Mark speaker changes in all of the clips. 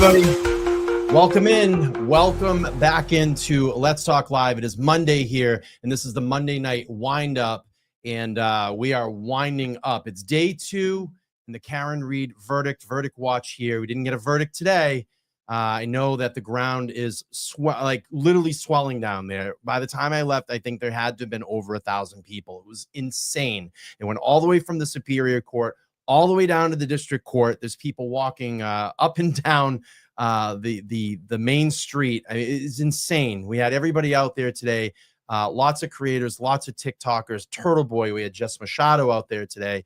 Speaker 1: everybody. Welcome in. Welcome back into Let's Talk Live. It is Monday here, and this is the Monday night wind up, and we are winding up. It's day 2 in the Karen Read verdict watch here. We didn't get a verdict today. I know that the ground is literally swelling down there. By the time I left, I think there had to have been over 1,000 people. It was insane. It went all the way from the Superior Court all the way down to the District Court. There's people walking up and down the main street. I mean, it's insane. We had everybody out there today. Lots of creators, lots of TikTokers. Turtle Boy, we had Jess Machado out there today.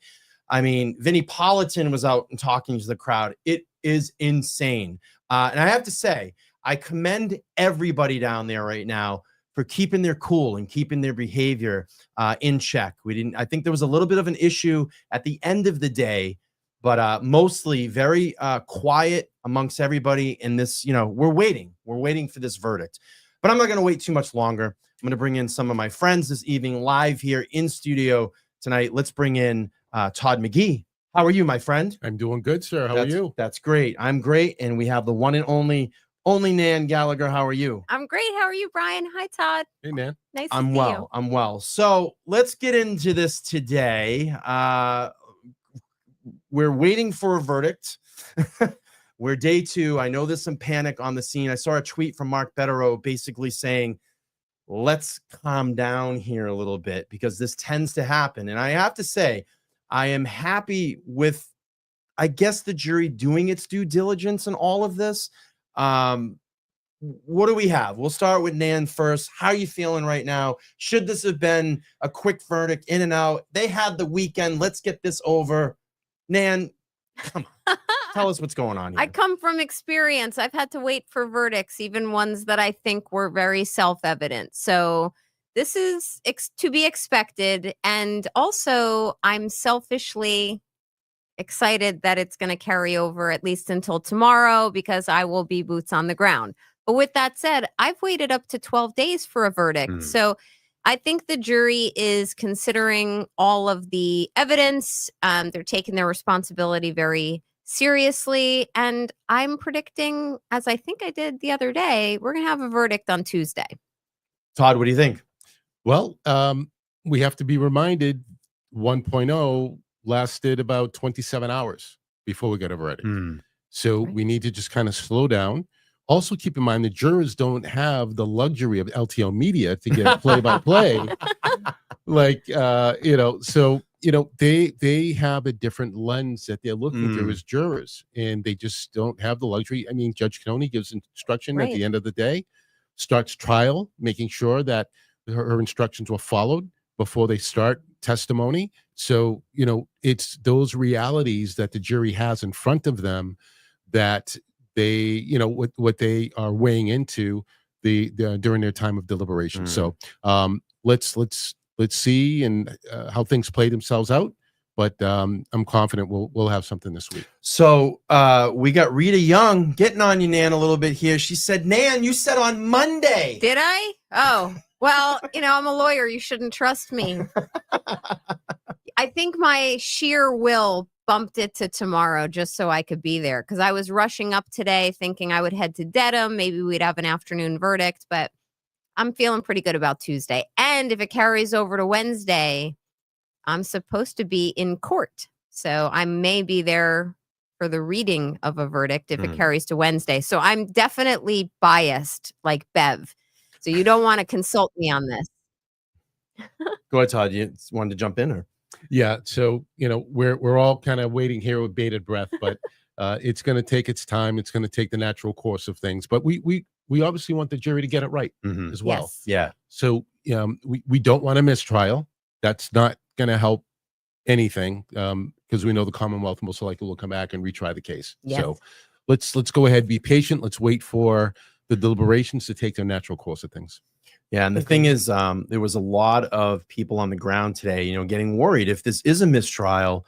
Speaker 1: I mean, Vinnie Politan was out and talking to the crowd. It is insane. And I have to say, I commend everybody down there right now for keeping their cool and keeping their behavior in check. I think there was a little bit of an issue at the end of the day, but mostly very quiet amongst everybody in this. We're waiting for this verdict, but I'm not going to wait too much longer. I'm going to bring in some of my friends this evening live here in studio tonight. Let's bring in Todd McGhee. How are you, my friend?
Speaker 2: I'm doing good, sir. How are you?
Speaker 1: That's great. I'm great. And we have the one and only Nan Gallagher. How are you?
Speaker 3: I'm great. How are you, Brian? Hi, Todd.
Speaker 2: Hey, Nan.
Speaker 3: Nice to see you.
Speaker 1: I'm well. So let's get into this today. We're waiting for a verdict. We're day 2. I know there's some panic on the scene. I saw a tweet from Mark Betterow basically saying, let's calm down here a little bit because this tends to happen. And I have to say, I am happy with, I guess, the jury doing its due diligence in all of this. What do we have? We'll start with Nan first. How are you feeling right now? Should this have been a quick verdict, in and out? They had the weekend. Let's get this over. Nan, come on. Tell us what's going on here.
Speaker 3: I come from experience. I've had to wait for verdicts, even ones that I think were very self-evident. So this is to be expected. And also, I'm selfishly excited that it's going to carry over at least until tomorrow because I will be boots on the ground. But with that said, I've waited up to 12 days for a verdict. So I think the jury is considering all of the evidence. They're taking their responsibility very seriously. And I'm predicting, as I think I did the other day, we're going to have a verdict on Tuesday.
Speaker 1: Todd, what do you think?
Speaker 2: Well, we have to be reminded 1.0 lasted about 27 hours before we got a verdict. So we need to just kind of slow down. Also, keep in mind the jurors don't have the luxury of LTO media to get play-by-play. They have a different lens that they're looking through as jurors, and they just don't have the luxury. I mean, Judge Canoni gives instruction at the end of the day, starts trial, making sure that her instructions were followed before they start testimony. So, it's those realities that the jury has in front of them that they, what they are weighing into during their time of deliberation. So let's see and how things play themselves out. But I'm confident we'll have something this week.
Speaker 1: So we got Rita Young getting on you, Nan, a little bit here. She said, Nan, you said on Monday.
Speaker 3: Did I? Oh, well, I'm a lawyer. You shouldn't trust me. I think my sheer will bumped it to tomorrow just so I could be there because I was rushing up today thinking I would head to Dedham. Maybe we'd have an afternoon verdict, but I'm feeling pretty good about Tuesday. And if it carries over to Wednesday, I'm supposed to be in court. So I may be there for the reading of a verdict if it carries to Wednesday. So I'm definitely biased like Bev. So you don't want to consult me on this.
Speaker 1: Go ahead, Todd. You wanted to jump in or?
Speaker 2: Yeah, so we're all kind of waiting here with bated breath, but it's going to take its time. It's going to take the natural course of things. But we obviously want the jury to get it right as well.
Speaker 3: Yes.
Speaker 1: Yeah.
Speaker 2: So we don't want a mistrial. That's not going to help anything because we know the Commonwealth most likely will come back and retry the case.
Speaker 3: Yes.
Speaker 2: So let's go ahead, be patient. Let's wait for the deliberations to take their natural course of things.
Speaker 1: Yeah, and the thing is, there was a lot of people on the ground today, getting worried if this is a mistrial,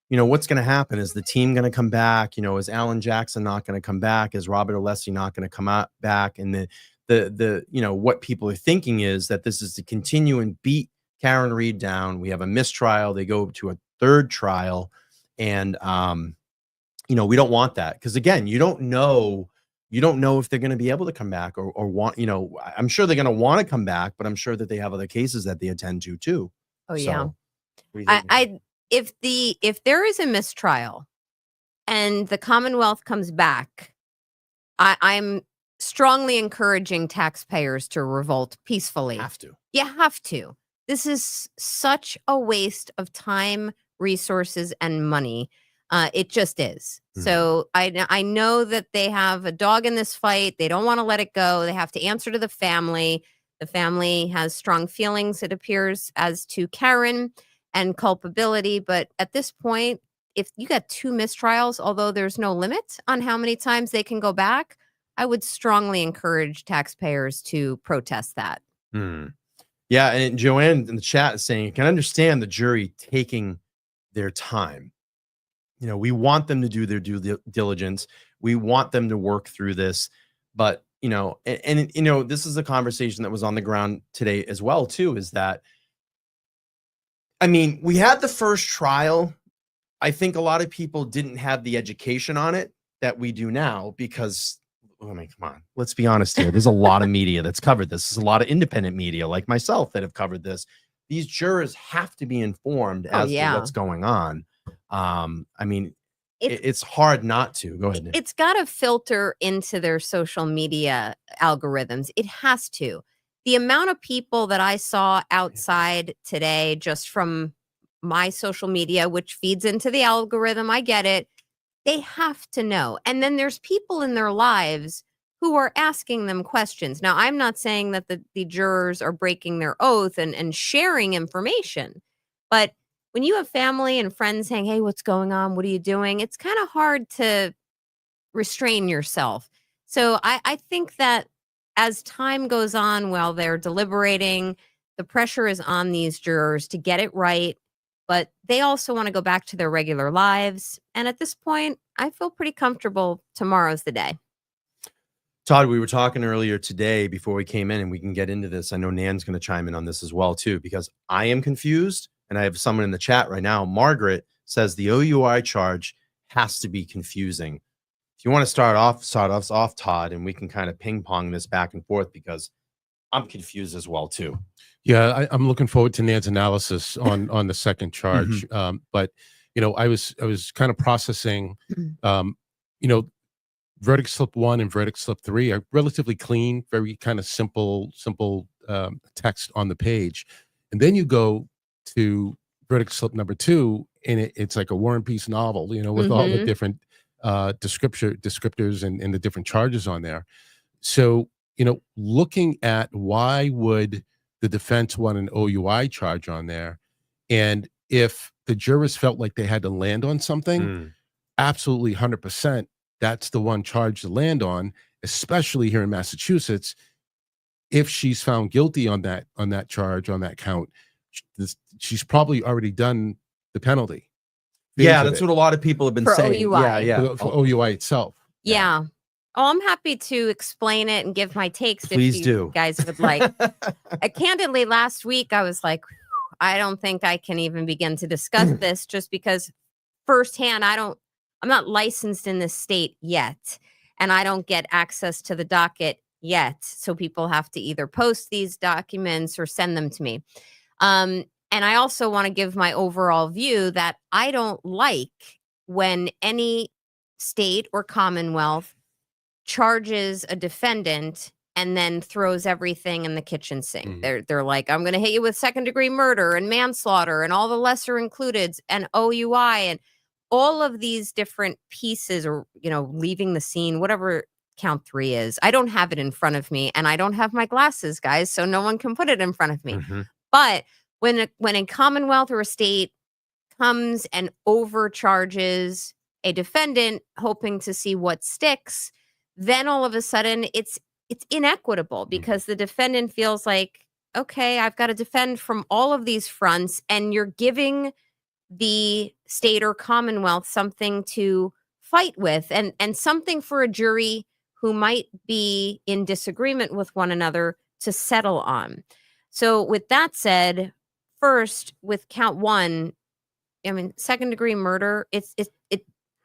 Speaker 1: what's going to happen? Is the team going to come back? Is Alan Jackson not going to come back? Is Robert Alessi not going to come back? And what people are thinking is that this is to continue and beat Karen Read down. We have a mistrial. They go to a third trial, and we don't want that because again, you don't know you don't know if they're going to be able to come back or want, I'm sure they're going to want to come back, but I'm sure that they have other cases that they attend to too.
Speaker 3: Oh yeah.
Speaker 1: So, what do you think?
Speaker 3: If there is a mistrial and the Commonwealth comes back, I'm strongly encouraging taxpayers to revolt peacefully.
Speaker 1: Have to.
Speaker 3: You have to. This is such a waste of time, resources, and money. It just is. So I know that they have a dog in this fight. They don't want to let it go. They have to answer to the family. The family has strong feelings, it appears, as to Karen and culpability. But at this point, if you got 2 mistrials, although there's no limit on how many times they can go back, I would strongly encourage taxpayers to protest that.
Speaker 1: Yeah, and Joanne in the chat is saying, I can understand the jury taking their time. We want them to do their due diligence. We want them to work through this. But, this is a conversation that was on the ground today as well, too, is that, we had the first trial. I think a lot of people didn't have the education on it that we do now because, come on, let's be honest here. There's a lot of media that's covered this. There's a lot of independent media like myself that have covered this. These jurors have to be informed as to what's going on. It's hard not to. Go ahead, Nick.
Speaker 3: It's got to filter into their social media algorithms. It has to. The amount of people that I saw outside today, just from my social media, which feeds into the algorithm, I get it. They have to know. And then there's people in their lives who are asking them questions. Now, I'm not saying that the jurors are breaking their oath and sharing information, but when you have family and friends saying, hey, what's going on? What are you doing? It's kind of hard to restrain yourself. So I think that as time goes on while they're deliberating, the pressure is on these jurors to get it right. But they also want to go back to their regular lives. And at this point, I feel pretty comfortable tomorrow's the day.
Speaker 1: Todd, we were talking earlier today before we came in, and we can get into this. I know Nan's going to chime in on this as well, too, because I am confused. And I have someone in the chat right now. Margaret says the OUI charge has to be confusing. If you want to start us off, Todd, and we can kind of ping pong this back and forth because I'm confused as well, too.
Speaker 2: Yeah, I'm looking forward to Nan's analysis on the second charge. But I was kind of processing. Verdict slip 1 and verdict slip 3 are relatively clean, very kind of simple text on the page, and then you go to verdict slip number 2, and it's like a War and Peace novel, with all the different descriptors and the different charges on there. So, looking at why would the defense want an OUI charge on there, and if the jurors felt like they had to land on something, absolutely 100%, that's the one charge to land on, especially here in Massachusetts. If she's found guilty on that charge, on that count, she's probably already done the penalty.
Speaker 1: Yeah, that's what a lot of people have been saying.
Speaker 3: OUI.
Speaker 1: Yeah.
Speaker 2: For OUI itself.
Speaker 3: Yeah. Oh, I'm happy to explain it and give my takes.
Speaker 1: Please
Speaker 3: if
Speaker 1: do.
Speaker 3: You guys would like. Candidly, last week I was like, I don't think I can even begin to discuss this, just because firsthand I'm not licensed in this state yet, and I don't get access to the docket yet. So people have to either post these documents or send them to me. And I also want to give my overall view that I don't like when any state or commonwealth charges a defendant and then throws everything in the kitchen sink. They're like, I'm going to hit you with second-degree murder and manslaughter and all the lesser includeds and OUI and all of these different pieces, or leaving the scene, whatever count 3 is. I don't have it in front of me, and I don't have my glasses, guys, so no one can put it in front of me. But when a commonwealth or a state comes and overcharges a defendant, hoping to see what sticks, then all of a sudden it's inequitable, because the defendant feels like, okay, I've got to defend from all of these fronts, and you're giving the state or commonwealth something to fight with, and something for a jury who might be in disagreement with one another to settle on. So with that said, first, with count 1, second-degree murder, I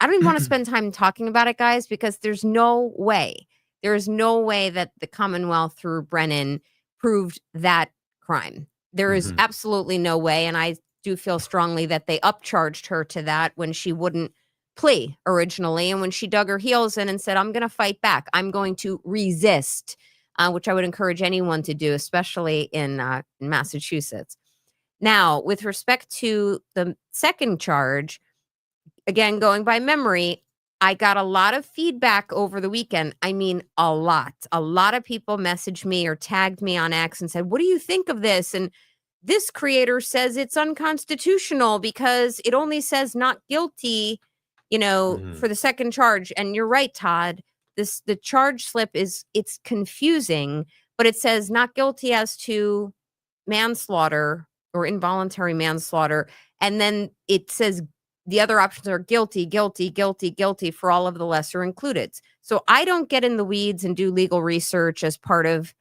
Speaker 3: don't even want to spend time talking about it, guys, because there's no way There is no way that the Commonwealth through Brennan proved that crime. There is absolutely no way. And I do feel strongly that they upcharged her to that when she wouldn't plea originally. And when she dug her heels in and said, I'm going to fight back, I'm going to resist, which I would encourage anyone to do, especially in Massachusetts. Now, with respect to the second charge, again, going by memory, I got a lot of feedback over the weekend. I mean, a lot. A lot of people messaged me or tagged me on X and said, what do you think of this? And this creator says it's unconstitutional because it only says not guilty, for the second charge. And you're right, Todd. The charge slip it's confusing, but it says not guilty as to manslaughter or involuntary manslaughter. And then it says the other options are guilty, guilty, guilty, guilty for all of the lesser included. So I don't get in the weeds and do legal research as part of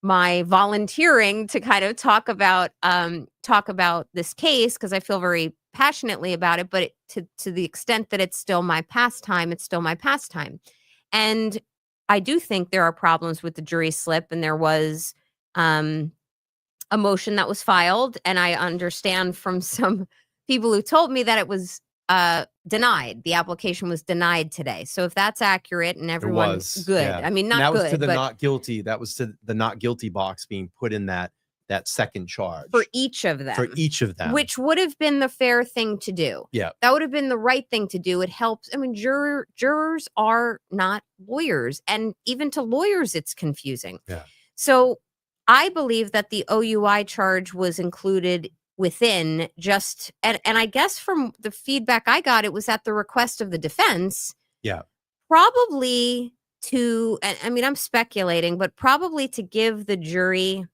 Speaker 3: my volunteering to kind of talk about this case, because I feel very passionately about it, but to the extent that it's still my pastime, it's still my pastime. And I do think there are problems with the jury slip, and there was a motion that was filed, and I understand from some people who told me that it was denied. The application was denied today. So if that's accurate and everyone's good,
Speaker 1: yeah.
Speaker 3: I mean, not
Speaker 1: that was
Speaker 3: good,
Speaker 1: to the
Speaker 3: but
Speaker 1: not guilty. That was to the not guilty box being put in that second charge
Speaker 3: for each of them.
Speaker 1: For each of them,
Speaker 3: which would have been the fair thing to do.
Speaker 1: Yeah,
Speaker 3: that would have been the right thing to do. It helps. I mean, jurors are not lawyers, and even to lawyers, it's confusing.
Speaker 1: Yeah.
Speaker 3: So I believe that the OUI charge was included within just, and I guess from the feedback I got, it was at the request of the defense.
Speaker 1: Yeah.
Speaker 3: Probably to, and I mean, I'm speculating, but probably to give the jury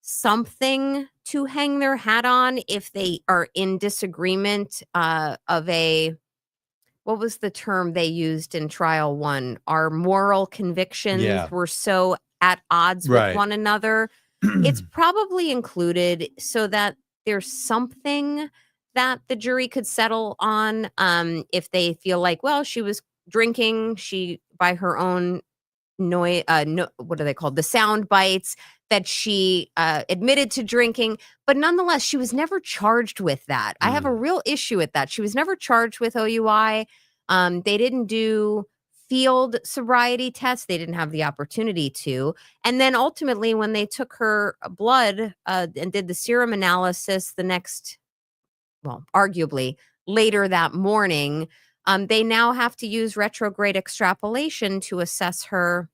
Speaker 3: something to hang their hat on if they are in disagreement of a, what was the term they used in trial one? Our moral convictions were so at odds with one another. It's probably included so that there's something that the jury could settle on if they feel like, well, she was drinking, she by her own noise, what are they called? The sound bites, that she admitted to drinking, but nonetheless, she was never charged with that. I have a real issue with that. She was never charged with OUI. They didn't do field sobriety tests. They didn't have the opportunity to. And then ultimately, when they took her blood and did the serum analysis the next, well, arguably later that morning, they now have to use retrograde extrapolation to assess her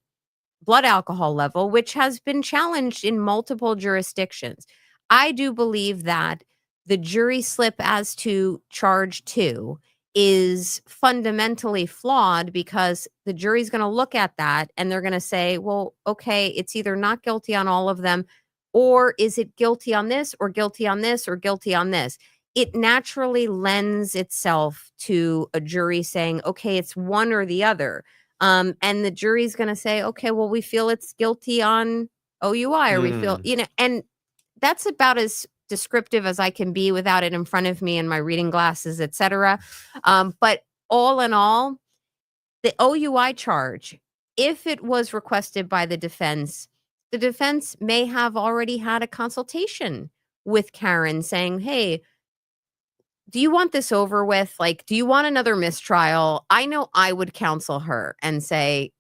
Speaker 3: blood alcohol level, which has been challenged in multiple jurisdictions. I do believe that the jury slip as to charge 2 is fundamentally flawed, because the jury's going to look at that and they're going to say, well, okay, it's either not guilty on all of them, or is it guilty on this, or guilty on this, or guilty on this? It naturally lends itself to a jury saying, okay, it's one or the other. And the jury's going to say, okay, well, we feel it's guilty on OUI, or we feel, and that's about as descriptive as I can be without it in front of me and my reading glasses, etc. But all in all, the OUI charge, if it was requested by the defense may have already had a consultation with Karen saying, hey, do you want this over with? Like, do you want another mistrial? I know I would counsel her and say,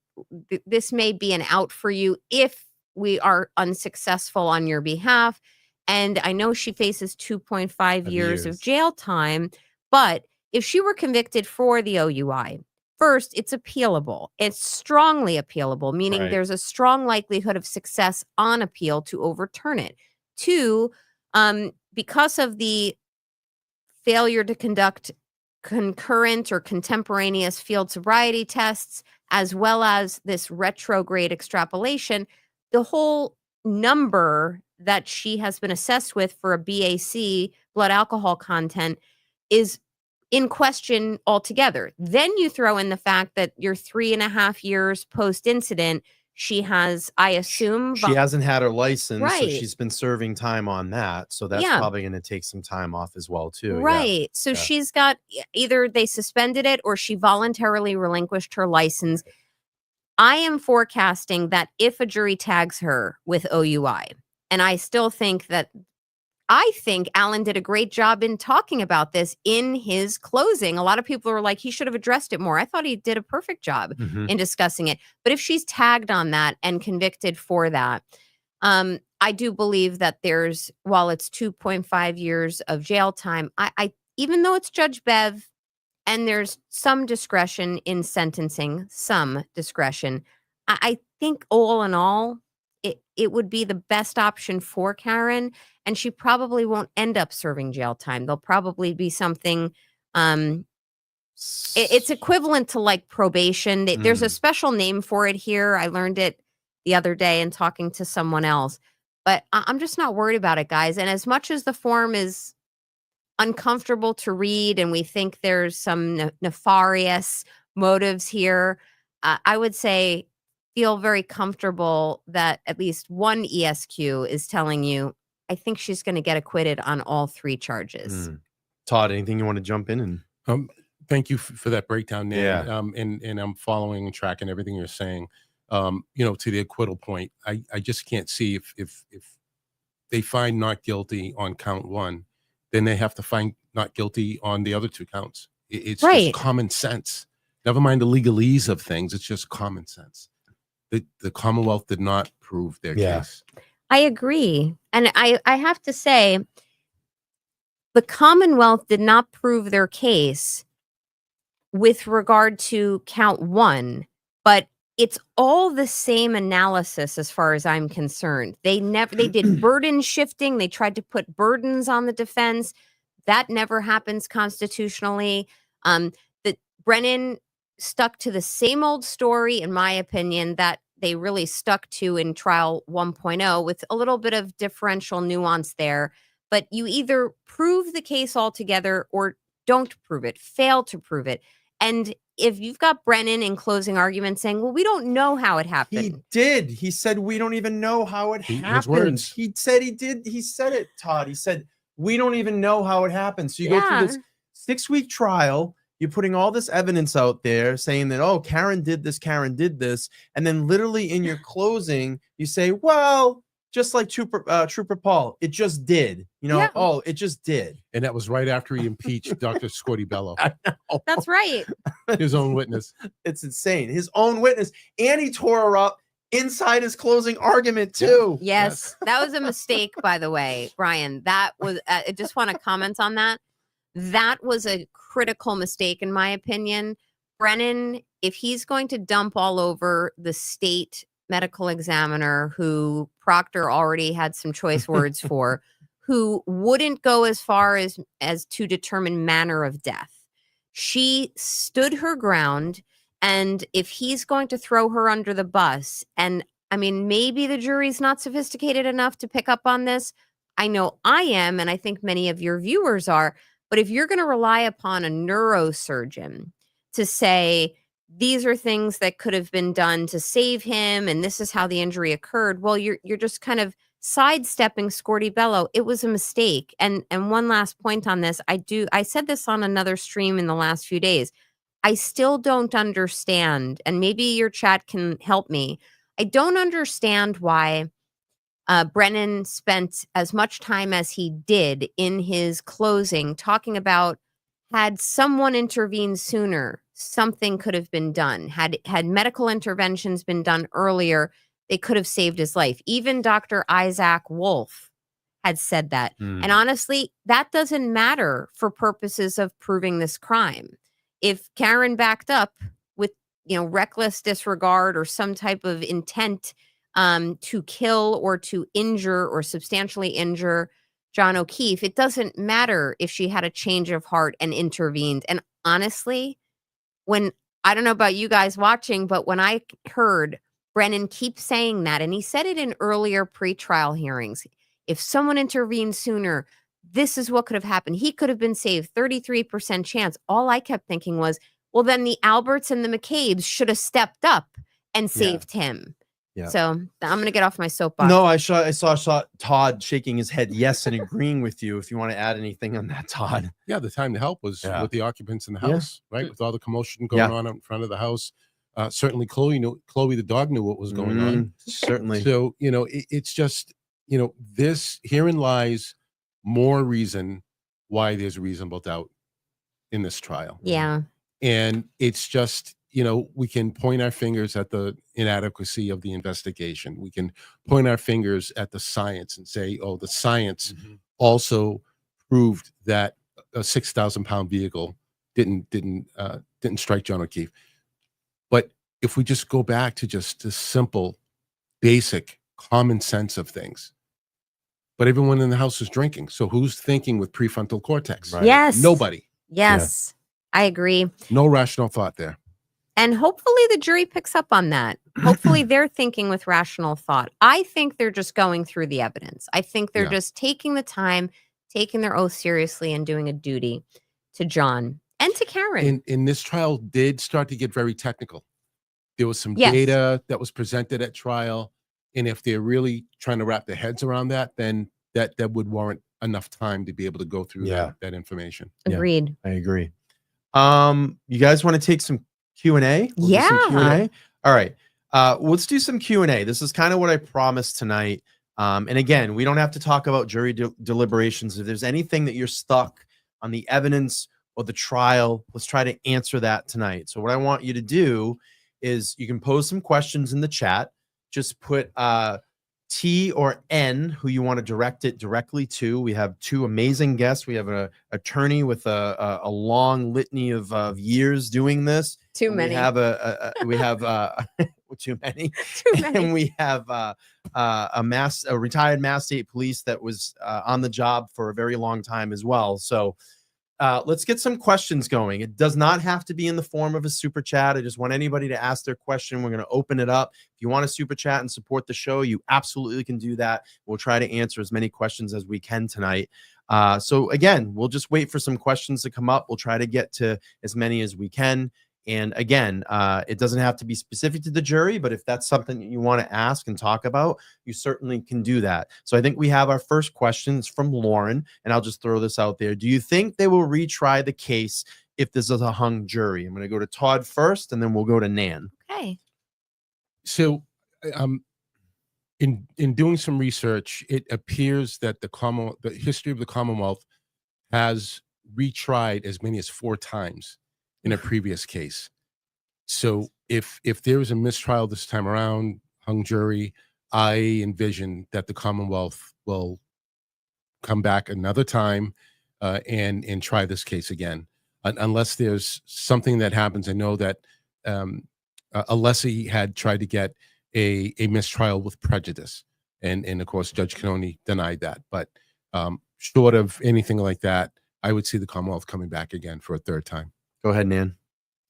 Speaker 3: this may be an out for you if we are unsuccessful on your behalf. And I know she faces 2.5 years of jail time, but if she were convicted for the OUI, first, it's appealable. It's strongly appealable, meaning there's a strong likelihood of success on appeal to overturn it. 2, because of the failure to conduct concurrent or contemporaneous field sobriety tests, as well as this retrograde extrapolation, the whole number that she has been assessed with for a BAC, blood alcohol content, is in question altogether. Then you throw in the fact that you're 3.5 years post-incident. She has, I assume,
Speaker 1: she hasn't had her license, so
Speaker 3: Right.
Speaker 1: she's been serving time on that. So that's
Speaker 3: Yeah.
Speaker 1: probably going to take some time off as well, too.
Speaker 3: Right. So
Speaker 1: Yeah.
Speaker 3: she's got either they suspended it or she voluntarily relinquished her license. I am forecasting that if a jury tags her with OUI, and I still think that I think Alan did a great job in talking about this in his closing. A lot of people were like, he should have addressed it more. I thought he did a perfect job in discussing it. But if she's tagged on that and convicted for that, I do believe that while it's 2.5 years of jail time, I even though it's Judge Bev and there's some discretion in sentencing, I think all in all, it would be the best option for Karen, and she probably won't end up serving jail time. There'll probably be something, it's equivalent to like probation. There's a special name for it here. I learned it the other day in talking to someone else, but I'm just not worried about it, guys. And as much as the form is uncomfortable to read and we think there's some nefarious motives here, I would say feel very comfortable that at least one ESQ is telling you, I think she's going to get acquitted on all 3 charges.
Speaker 1: Todd, anything you want to jump in?
Speaker 2: And thank you for that breakdown, Nan.
Speaker 1: Yeah.
Speaker 2: And I'm following and tracking everything you're saying. To the acquittal point, I just can't see if they find not guilty on count 1, then they have to find not guilty on the other 2 counts. It's
Speaker 3: right.
Speaker 2: Just common sense. Never mind the legalese of things. It's just common sense. The Commonwealth did not prove their case.
Speaker 3: I agree. And I have to say, the Commonwealth did not prove their case with regard to count 1, but it's all the same analysis as far as I'm concerned. They did burden shifting. They tried to put burdens on the defense. That never happens constitutionally. That Brennan stuck to the same old story, in my opinion, that they really stuck to in trial 1.0 with a little bit of differential nuance there. But you either prove the case altogether or don't prove it, fail to prove it. And if you've got Brennan in closing argument saying, well, we don't know how it happened.
Speaker 1: He did. He said, we don't even know how it happened. He said he did. He said it, Todd. He said, we don't even know how it happened. So you go through this 6-week trial. You're putting all this evidence out there saying that, oh, Karen did this. And then literally in your closing, you say, well, just like Trooper Paul, it just did. Oh, it just did.
Speaker 2: And that was right after he impeached Dr. Scorty Bello.
Speaker 1: I know.
Speaker 3: That's right.
Speaker 2: His own witness.
Speaker 1: It's insane. His own witness. And he tore her up inside his closing argument, too.
Speaker 3: Yes. That was a mistake, by the way, Brian. That was, I just want to comment on that. That was a critical mistake, in my opinion. Brennan, if he's going to dump all over the state medical examiner, who Proctor already had some choice words for, who wouldn't go as far as to determine manner of death. She stood her ground, and if he's going to throw her under the bus, and I mean, maybe the jury's not sophisticated enough to pick up on this. I know I am, and I think many of your viewers are. But if you're going to rely upon a neurosurgeon to say, these are things that could have been done to save him, and this is how the injury occurred, well, you're just kind of sidestepping Scorty Bello. It was a mistake. And one last point on this, I said this on another stream in the last few days. I still don't understand, and maybe your chat can help me. I don't understand why Brennan spent as much time as he did in his closing talking about, had someone intervened sooner, something could have been done. Had medical interventions been done earlier, they could have saved his life. Even Dr. Isaac Wolf had said that. And honestly, that doesn't matter for purposes of proving this crime. If Karen backed up with, reckless disregard or some type of intent to kill or to injure or substantially injure John O'Keefe, it doesn't matter if she had a change of heart and intervened. And honestly, I don't know about you guys watching, but when I heard Brennan keep saying that, and he said it in earlier pretrial hearings, if someone intervened sooner, this is what could have happened. He could have been saved, 33% chance. All I kept thinking was, well, then the Alberts and the McCabe's should have stepped up and saved him. Yeah. So I'm going to get off my soapbox.
Speaker 1: No, I saw Todd shaking his head yes and agreeing with you. If you want to add anything on that, Todd.
Speaker 2: Yeah, the time to help was with the occupants in the house, right? With all the commotion going on out in front of the house. Certainly Chloe the dog knew what was going on.
Speaker 1: Certainly.
Speaker 2: So, it's just, herein lies more reason why there's reasonable doubt in this trial.
Speaker 3: Yeah.
Speaker 2: And it's just, we can point our fingers at the inadequacy of the investigation. We can point our fingers at the science and say, oh, the science also proved that a 6,000-pound vehicle didn't strike John O'Keefe. But if we just go back to just the simple, basic, common sense of things, but everyone in the house is drinking. So who's thinking with prefrontal cortex?
Speaker 1: Right.
Speaker 3: Yes.
Speaker 2: Nobody.
Speaker 3: Yes. I agree.
Speaker 2: No rational thought there.
Speaker 3: And hopefully the jury picks up on that. Hopefully they're thinking with rational thought. I think they're just going through the evidence. I think they're just taking the time, taking their oath seriously, and doing a duty to John and to Karen.
Speaker 2: And this trial did start to get very technical. There was some data that was presented at trial. And if they're really trying to wrap their heads around that, then that would warrant enough time to be able to go through that information.
Speaker 3: Agreed.
Speaker 1: I agree. You guys want to take some Q&A? We'll do some Q&A? All right. Let's do some Q&A. This is kind of what I promised tonight. And again, we don't have to talk about jury deliberations. If there's anything that you're stuck on the evidence or the trial, let's try to answer that tonight. So what I want you to do is you can pose some questions in the chat. Just put T or N, who you want to direct it directly to. We have two amazing guests. We have an attorney with a long litany of years doing this.
Speaker 3: Too many.
Speaker 1: We have too many. And we have a retired Mass State Police that was on the job for a very long time as well. So let's get some questions going. It does not have to be in the form of a super chat. I just want anybody to ask their question. We're going to open it up. If you want to super chat and support the show, you absolutely can do that. We'll try to answer as many questions as we can tonight. So again, we'll just wait for some questions to come up. We'll try to get to as many as we can. And again, it doesn't have to be specific to the jury, but if that's something that you want to ask and talk about, you certainly can do that. So I think we have our first question. It's from Lauren, and I'll just throw this out there. Do you think they will retry the case if this is a hung jury? I'm going to go to Todd first, and then we'll go to Nan.
Speaker 3: Okay.
Speaker 2: So in doing some research, it appears that the history of the Commonwealth has retried as many as 4 times in a previous case. So if there is a mistrial this time around, hung jury, I envision that the Commonwealth will come back another time and try this case again, unless there's something that happens. I know that Alessi had tried to get a mistrial with prejudice, and of course Judge Canoni denied that. But short of anything like that, I would see the Commonwealth coming back again for a 3rd time.
Speaker 1: Go ahead, Nan.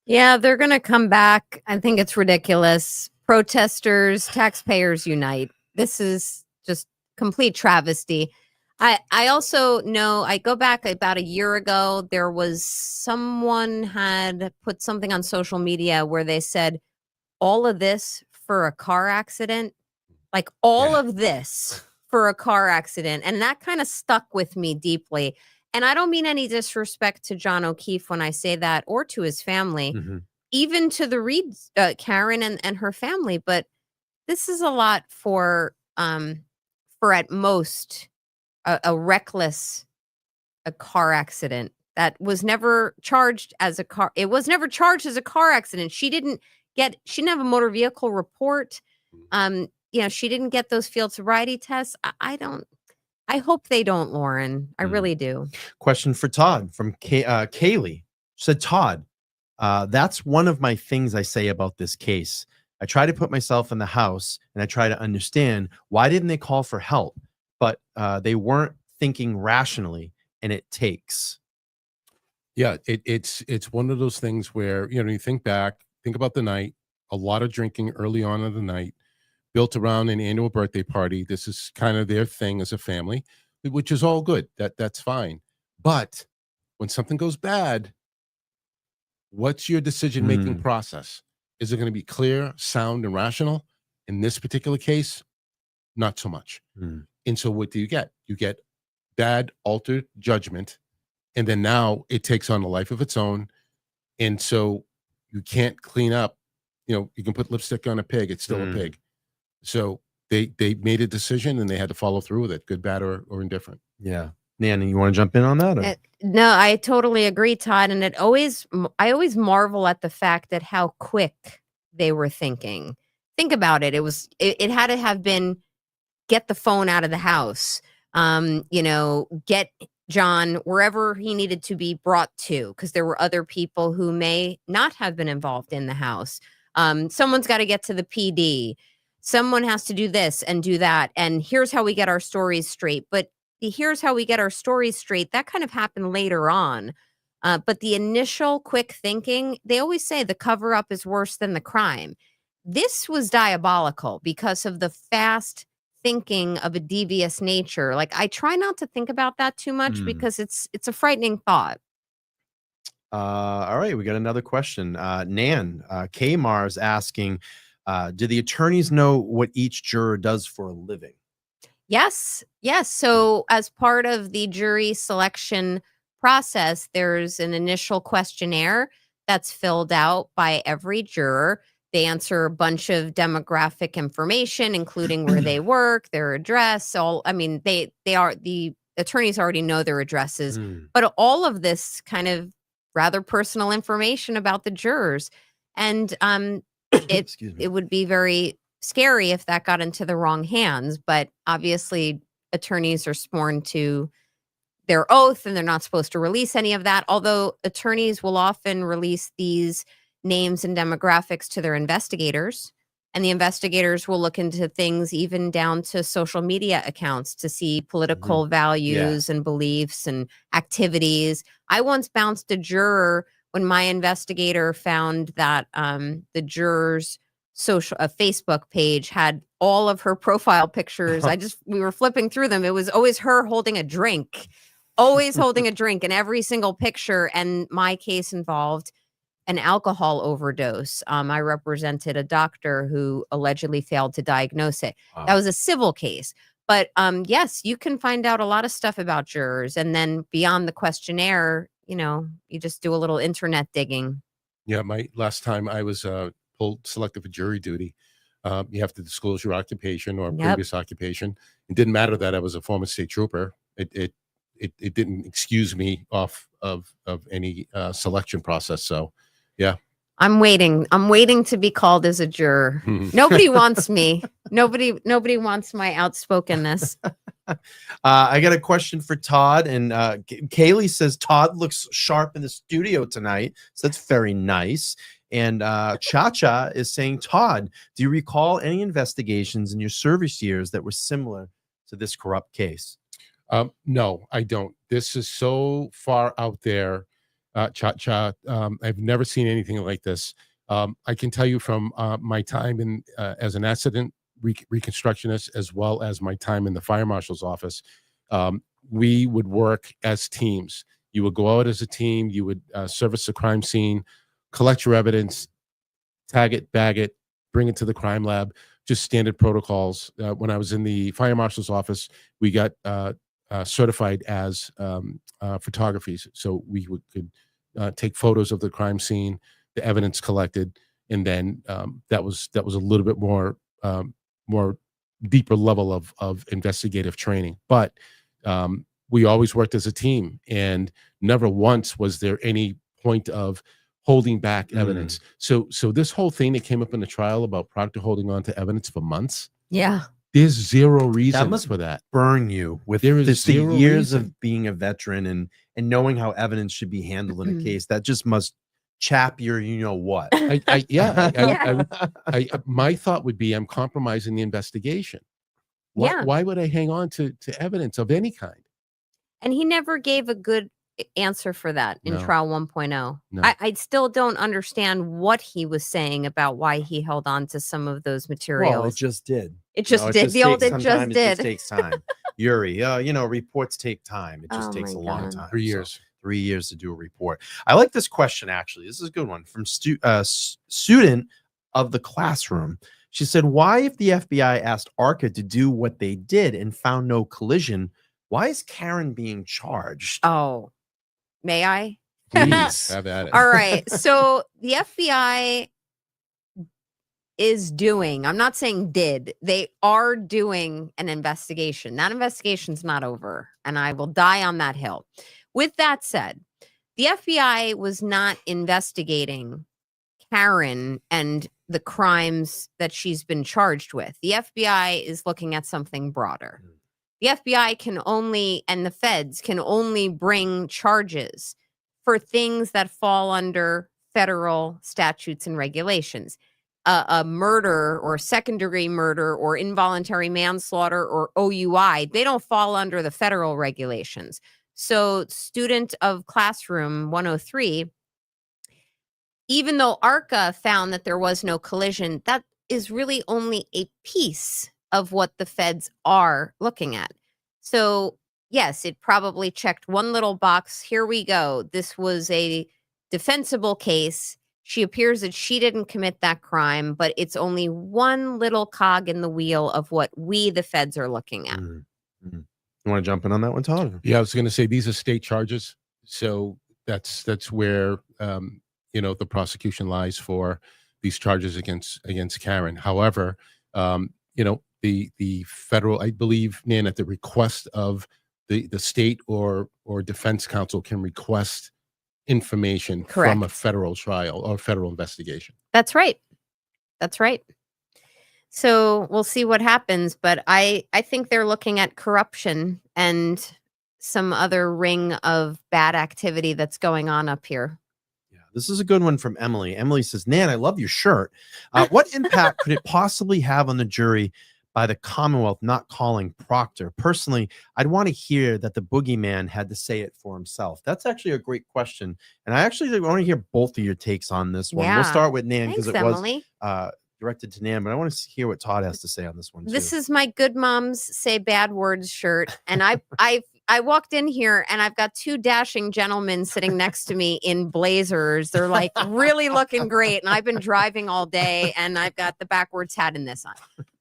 Speaker 3: Yeah, they're going to come back. I think it's ridiculous. Protesters, taxpayers unite. This is just complete travesty. I also know, I go back about a year ago, there was someone had put something on social media where they said, all of this for a car accident, like all of this for a car accident. And that kind of stuck with me deeply. And I don't mean any disrespect to John O'Keefe when I say that, or to his family, even to the Reeds, Karen and her family. But this is a lot for at most a reckless car accident that was never charged as a car. It was never charged as a car accident. She didn't have a motor vehicle report. She didn't get those field sobriety tests. I hope they don't, Lauren. I really do.
Speaker 1: Question for Todd from Kaylee. She said, Todd, that's one of my things I say about this case. I try to put myself in the house and I try to understand why didn't they call for help, but they weren't thinking rationally, and it takes.
Speaker 2: Yeah, it's one of those things where, you think about the night, a lot of drinking early on in the night, built around an annual birthday party. This is kind of their thing as a family, which is all good. That's fine. But when something goes bad, what's your decision-making process? Is it going to be clear, sound, and rational? In this particular case, not so much. And so what do you get? You get bad, altered judgment. And then now it takes on a life of its own. And so you can't clean up you can put lipstick on a pig, it's still a
Speaker 1: Mm.
Speaker 2: pig. So they made a decision and they had to follow through with it, good, bad, or indifferent.
Speaker 1: Yeah. Nan, you want to jump in on that? Or?
Speaker 3: No, I totally agree, Todd. And I always marvel at the fact that how quick they were thinking. Think about it. It had to have been get the phone out of the house. Get John wherever he needed to be brought to, because there were other people who may not have been involved in the house. Someone's got to get to the PD. Someone has to do this and do that. And here's how we get our stories straight. But here's how we get our stories straight, that kind of happened later on. But the initial quick thinking, they always say the cover up is worse than the crime. This was diabolical because of the fast thinking of a devious nature. Like, I try not to think about that too much because it's a frightening thought.
Speaker 1: All right, we got another question. Nan, K Mars asking, do the attorneys know what each juror does for a living?
Speaker 3: Yes. So as part of the jury selection process, there's an initial questionnaire that's filled out by every juror. They answer a bunch of demographic information, including where they work, their address. The attorneys already know their addresses, but all of this kind of rather personal information about the jurors. And it would be very scary if that got into the wrong hands, but obviously attorneys are sworn to their oath and they're not supposed to release any of that, although attorneys will often release these names and demographics to their investigators, and the investigators will look into things even down to social media accounts to see political values and beliefs and activities. I once bounced a juror when my investigator found that the juror's Facebook page had all of her profile pictures. We were flipping through them. It was always her holding a drink, in every single picture. And my case involved an alcohol overdose. I represented a doctor who allegedly failed to diagnose it. Wow. That was a civil case. But yes, you can find out a lot of stuff about jurors. And then beyond the questionnaire, you just do a little internet digging.
Speaker 2: Yeah, my last time I was selected for jury duty, you have to disclose your occupation or previous occupation. It didn't matter that I was a former state trooper. It didn't excuse me off of any selection process. So, yeah.
Speaker 3: I'm waiting to be called as a juror. Nobody wants me. Nobody wants my outspokenness.
Speaker 1: I got a question for Todd, and Kaylee says Todd looks sharp in the studio tonight, so that's very nice. And Cha-Cha is saying, Todd, do you recall any investigations in your service years that were similar to this corrupt case?
Speaker 2: No, I don't. This is so far out there. Cha-Cha, I've never seen anything like this. I can tell you from my time as an accident reconstructionist, as well as my time in the fire marshal's office, we would work as teams. You would go out as a team. You would service the crime scene, collect your evidence, tag it, bag it, bring it to the crime lab, just standard protocols. When I was in the fire marshal's office, we got certified as photographies. So we could take photos of the crime scene, the evidence collected, and then that was a little bit more deeper level of investigative training. But we always worked as a team, and never once was there any point of holding back evidence. So this whole thing that came up in the trial about Proctor holding on to evidence for months.
Speaker 3: Yeah.
Speaker 2: There's zero reason for that.
Speaker 1: Burn you with the years of being a veteran and knowing how evidence should be handled in a case. That just must chap your what.
Speaker 2: My thought would be I'm compromising the investigation. Why would I hang on to evidence of any kind?
Speaker 3: And he never gave a good answer for that in trial 1.0.
Speaker 2: No.
Speaker 3: I still don't understand what he was saying about why he held on to some of those materials.
Speaker 1: Well, it just did.
Speaker 3: It just did. It just
Speaker 1: takes time. Yuri, reports take time. It just takes a long time.
Speaker 2: 3 years.
Speaker 1: So 3 years to do a report. I like this question, actually. This is a good one from student of the classroom. She said, why, if the FBI asked ARCA to do what they did and found no collision, why is Karen being charged?
Speaker 3: Oh, may I?
Speaker 2: Please have at it.
Speaker 3: All right. So the FBI is doing, I'm not saying did, they are doing an investigation. That investigation's not over, and I will die on that hill. With that said, the FBI was not investigating Karen and the crimes that she's been charged with. The FBI is looking at something broader. The FBI can only, and the feds can only bring charges for things that fall under federal statutes and regulations. A murder or second-degree murder or involuntary manslaughter or OUI, they don't fall under the federal regulations. So student of classroom 103, even though ARCA found that there was no collision, that is really only a piece of what the feds are looking at. So yes, it probably checked one little box. Here we go. This was a defensible case. She appears that she didn't commit that crime, but it's only one little cog in the wheel of what we, the feds, are looking at.
Speaker 1: Mm-hmm. You want to jump in on that one, Todd?
Speaker 2: Yeah, I was going to say these are state charges, so that's where the prosecution lies for these charges against Karen. However, the federal, I believe, Nan, at the request of the state or defense counsel can request information from a federal trial or federal investigation.
Speaker 3: That's right. That's right. So we'll see what happens, but I think they're looking at corruption and some other ring of bad activity that's going on up here.
Speaker 1: Yeah, this is a good one from Emily. Emily says, Nan, I love your shirt. What impact could it possibly have on the jury by the Commonwealth not calling Proctor? Personally, I'd want to hear that the boogeyman had to say it for himself. That's actually a great question. And I actually want to hear both of your takes on this one.
Speaker 3: Yeah.
Speaker 1: We'll start with Nan because it
Speaker 3: Emily.
Speaker 1: was directed to Nan, but I want to hear what Todd has to say on this one.
Speaker 3: This is my Good Moms Say Bad Words shirt. And I walked in here and I've got two dashing gentlemen sitting next to me in blazers. They're like really looking great. And I've been driving all day and I've got the backwards hat and this on.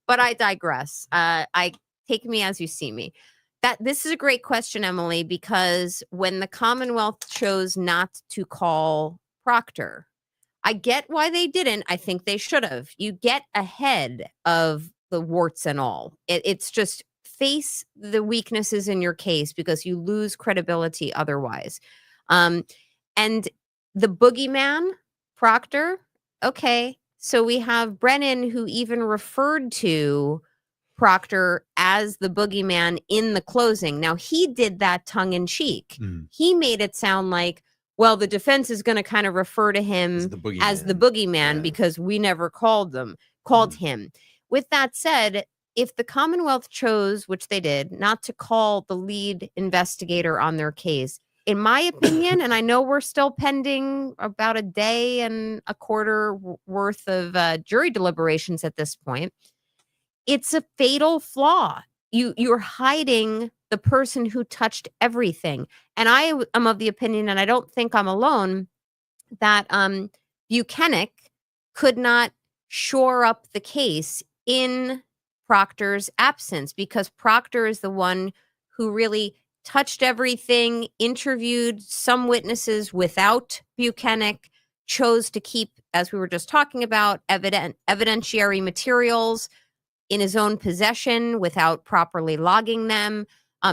Speaker 3: But I digress. I take me as you see me. This is a great question, Emily, because when the Commonwealth chose not to call Proctor, I get why they didn't. I think they should have. You get ahead of the warts and all. It's just face the weaknesses in your case because you lose credibility otherwise. And the boogeyman, Proctor, okay. So we have Brennan, who even referred to Proctor as the boogeyman in the closing. Now, he did that tongue in cheek. He made it sound like, well, the defense is going to kind of refer to him as the boogeyman because we never called him. With that said, if the Commonwealth chose, which they did, not to call the lead investigator on their case, in my opinion, and I know we're still pending about a day and a quarter worth of jury deliberations at this point, it's a fatal flaw. You're hiding the person who touched everything. And I am of the opinion, and I don't think I'm alone, that Buchanan could not shore up the case in Proctor's absence because Proctor is the one who really touched everything, interviewed some witnesses without Buchanan, chose to keep, as we were just talking about, evidentiary materials in his own possession without properly logging them.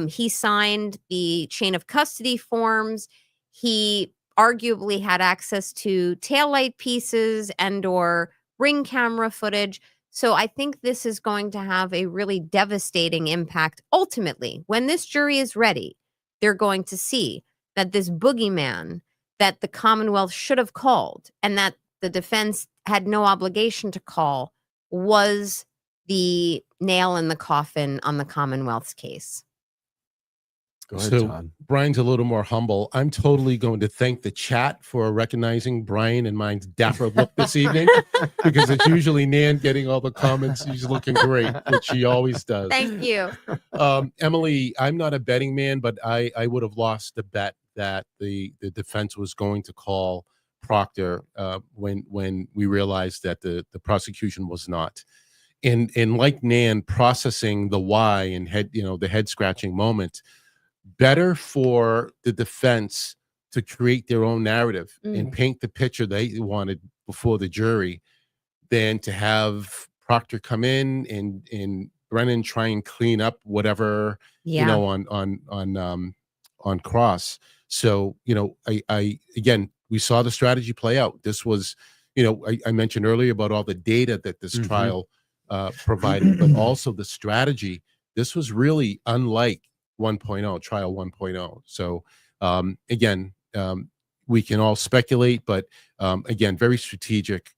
Speaker 3: He signed the chain of custody forms. He arguably had access to taillight pieces and or ring camera footage. So I think this is going to have a really devastating impact. Ultimately, when this jury is ready, they're going to see that this boogeyman that the Commonwealth should have called and that the defense had no obligation to call was the nail in the coffin on the Commonwealth's case.
Speaker 1: Go ahead,
Speaker 2: So
Speaker 1: Todd.
Speaker 2: Brian's a little more humble. I'm totally going to thank the chat for recognizing Brian and mine's dapper look this evening because it's usually Nan getting all the comments. She's looking great, which she always does.
Speaker 3: Thank you.
Speaker 2: Emily, I'm not a betting man, but I would have lost the bet that the defense was going to call Proctor when we realized that the prosecution was not. And like Nan, processing the why and the head scratching moment, better for the defense to create their own narrative and paint the picture they wanted before the jury than to have Proctor come in and Brennan try and clean up whatever, you know, on cross. So, you know, I again, we saw the strategy play out. This was, you know, I mentioned earlier about all the data that this trial provided, but also the strategy. This was really unlike 1.0, trial 1.0. So again, we can all speculate, but again, very strategic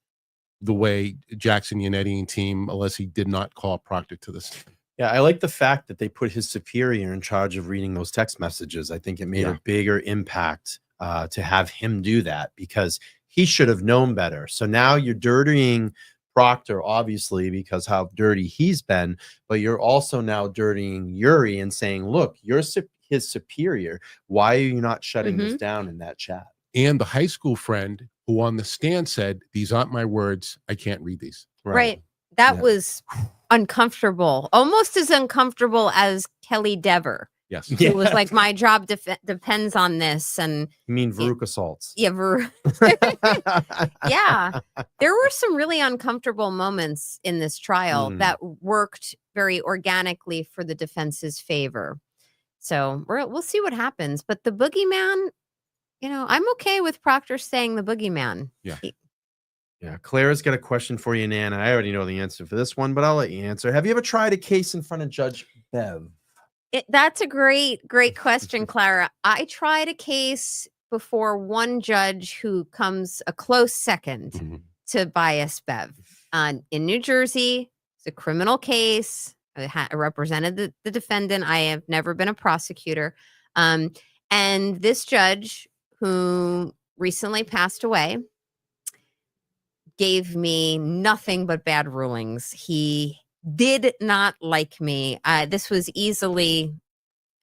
Speaker 2: the way Jackson Yannetti and team Alessi did not call Proctor to this.
Speaker 1: Yeah, I like the fact that they put his superior in charge of reading those text messages. I think it made a bigger impact to have him do that, because he should have known better. So now you're dirtying Proctor, obviously, because how dirty he's been, but you're also now dirtying Yuri and saying, look, you're his superior. Why are you not shutting this down in that chat?
Speaker 2: And the high school friend who on the stand said, these aren't my words. I can't read these.
Speaker 3: Right. That was uncomfortable, almost as uncomfortable as Kelly Dever.
Speaker 2: Yes.
Speaker 3: It was like, my job depends on this. And
Speaker 1: you mean Veruca assaults?
Speaker 3: Yeah. Yeah. There were some really uncomfortable moments in this trial that worked very organically for the defense's favor. So we'll see what happens. But the boogeyman, you know, I'm okay with Proctor saying the boogeyman.
Speaker 2: Yeah.
Speaker 1: Yeah. Clara's got a question for you, Nan. I already know the answer for this one, but I'll let you answer. Have you ever tried a case in front of Judge Bev?
Speaker 3: That's a great question, Clara. I tried a case before one judge who comes a close second to Bias Bev in New Jersey. It's a criminal case. I represented the defendant. I have never been a prosecutor. And this judge, who recently passed away, gave me nothing but bad rulings. He did not like me. This was easily,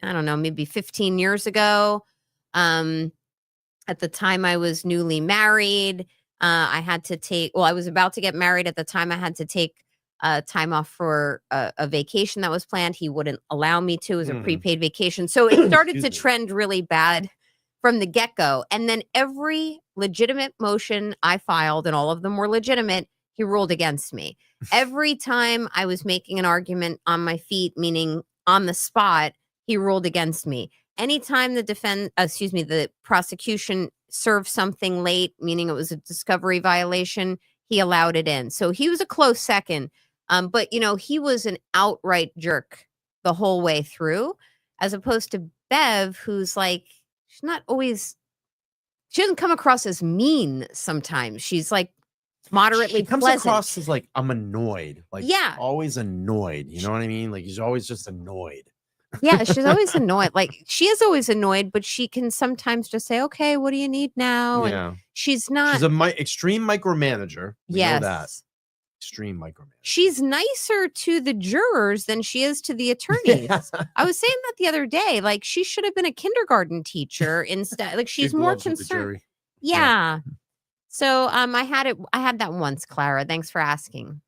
Speaker 3: I don't know, maybe 15 years ago. At the time I was newly married, I had to take, I was about to get married at the time. I had to take time off for a vacation that was planned. He wouldn't allow me to. It was a prepaid vacation. So it started to trend really bad from the get-go. And then every legitimate motion I filed, and all of them were legitimate, he ruled against me. Every time I was making an argument on my feet, meaning on the spot, he ruled against me. Anytime the prosecution served something late, meaning it was a discovery violation, he allowed it in. So he was a close second. But, you know, he was an outright jerk the whole way through, as opposed to Bev, who's like, she doesn't come across as mean sometimes. She's like moderately
Speaker 1: comes
Speaker 3: pleasant.
Speaker 1: Across as like, I'm annoyed. Like, always annoyed. You know what I mean? Like, he's always just annoyed.
Speaker 3: Yeah, she's always annoyed. Like, she is always annoyed, but she can sometimes just say, okay, what do you need now? And she's not.
Speaker 1: She's an extreme micromanager. We know that. Extreme micromanager.
Speaker 3: She's nicer to the jurors than she is to the attorneys. I was saying that the other day. Like, she should have been a kindergarten teacher instead. Like, she's more concerned. Yeah. So I had that once, Clara. Thanks for asking.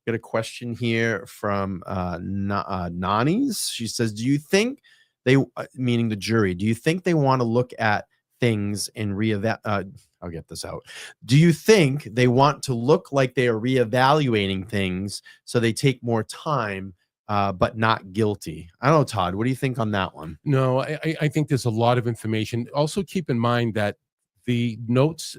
Speaker 1: Got a question here from Nani's. She says, do you think they, meaning the jury, do you think they want to look at things and I'll get this out. Do you think they want to look like they are reevaluating things so they take more time, but not guilty? I don't know, Todd, what do you think on that one?
Speaker 2: No, I think there's a lot of information. Also keep in mind that the notes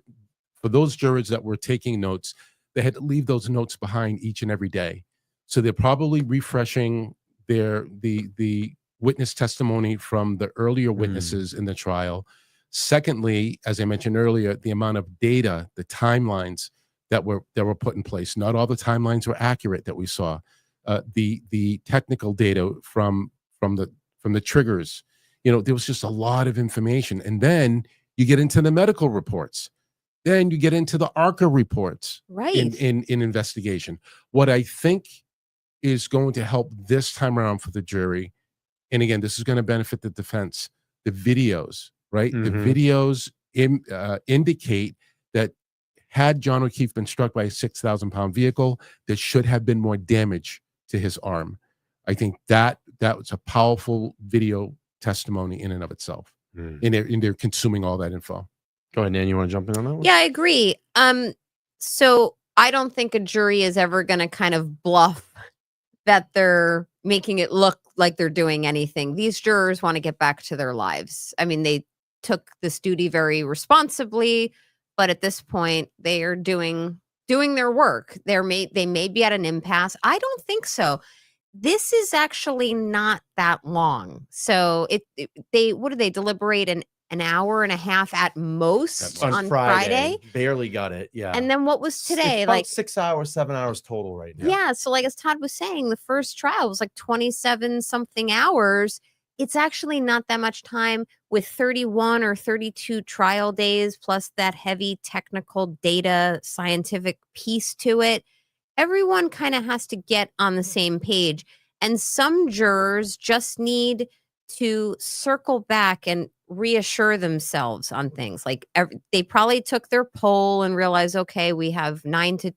Speaker 2: for those jurors that were taking notes, they had to leave those notes behind each and every day. So they're probably refreshing the witness testimony from the earlier witnesses in the trial. Secondly, as I mentioned earlier, the amount of data, the timelines that were put in place. Not all the timelines were accurate that we saw. The technical data from the triggers. You know, there was just a lot of information. And then you get into the medical reports. Then you get into the ARCA reports in investigation. What I think is going to help this time around for the jury, and again, this is going to benefit the defense, the videos. Right, the videos indicate that had John O'Keefe been struck by a 6,000-pound vehicle, there should have been more damage to his arm. I think that was a powerful video testimony in and of itself. And they're consuming all that info.
Speaker 1: Go ahead, Nan. You want to jump in on that one?
Speaker 3: Yeah, I agree. So I don't think a jury is ever going to kind of bluff that they're making it look like they're doing anything. These jurors want to get back to their lives. I mean, they took this duty very responsibly, but at this point, they are doing their work. They may be at an impasse. I don't think so. This is actually not that long. So what do they deliberate an hour and a half at most on Friday?
Speaker 1: Barely got it. Yeah.
Speaker 3: And then what was today?
Speaker 1: It's about 6 hours, 7 hours total right now.
Speaker 3: Yeah. So like as Todd was saying, the first trial was like 27 something hours. It's actually not that much time with 31 or 32 trial days, plus that heavy technical data scientific piece to it. Everyone kind of has to get on the same page. And some jurors just need to circle back and reassure themselves on things. Like they probably took their poll and realized, okay, we have 9-3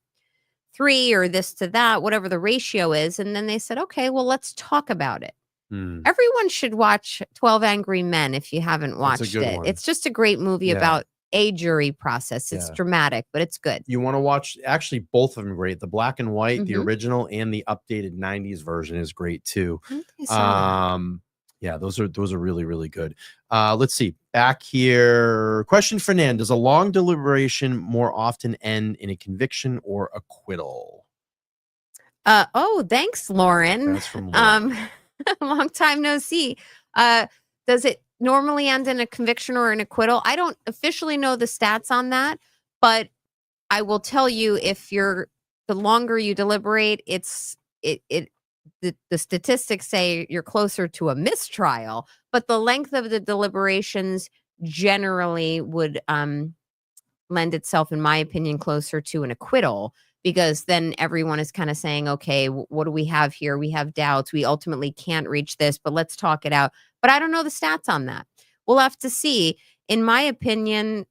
Speaker 3: or this to that, whatever the ratio is. And then they said, okay, well, let's talk about it. Everyone should watch 12 Angry Men if you haven't watched it. It's just a great movie about a jury process. It's dramatic, but it's good.
Speaker 1: You want to watch, actually, both of them great. The black and white, the original, and the updated 90s version is great too. Yeah, those are really, really good. Let's see. Back here. Question for Nan. Does a long deliberation more often end in a conviction or acquittal?
Speaker 3: Oh, thanks, Lauren.
Speaker 1: That's from Lauren.
Speaker 3: Long time no see. Does it normally end in a conviction or an acquittal? I don't officially know the stats on that, but I will tell you, the longer you deliberate, the statistics say you're closer to a mistrial, but the length of the deliberations generally would lend itself, in my opinion, closer to an acquittal, because then everyone is kind of saying, okay, what do we have here? We have doubts. We ultimately can't reach this, but let's talk it out. But I don't know the stats on that. We'll have to see. In my opinion,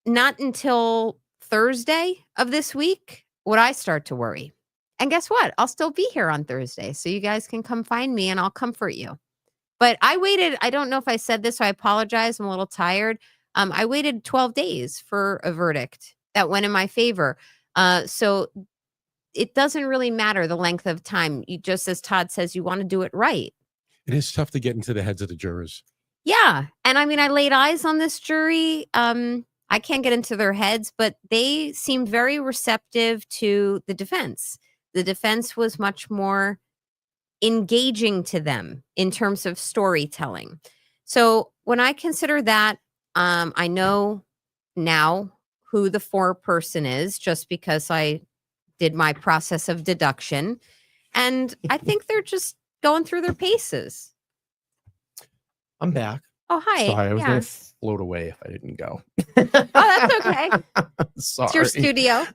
Speaker 3: not until Thursday of this week would I start to worry. And guess what? I'll still be here on Thursday, so you guys can come find me and I'll comfort you. But I waited. I don't know if I said this, so I apologize. I'm a little tired. I waited 12 days for a verdict that went in my favor. So it doesn't really matter the length of time. You just, as Todd says, you want to do it right.
Speaker 2: It is tough to get into the heads of the jurors.
Speaker 3: Yeah. And I mean, I laid eyes on this jury. I can't get into their heads, but they seemed very receptive to the defense. The defense was much more engaging to them in terms of storytelling. So when I consider that, I know now who the foreperson is, just because I did my process of deduction. And I think they're just going through their paces.
Speaker 1: I'm back.
Speaker 3: Oh, hi.
Speaker 1: Sorry, I was going to float away if I didn't go.
Speaker 3: Oh, that's okay.
Speaker 1: Sorry.
Speaker 3: It's your studio.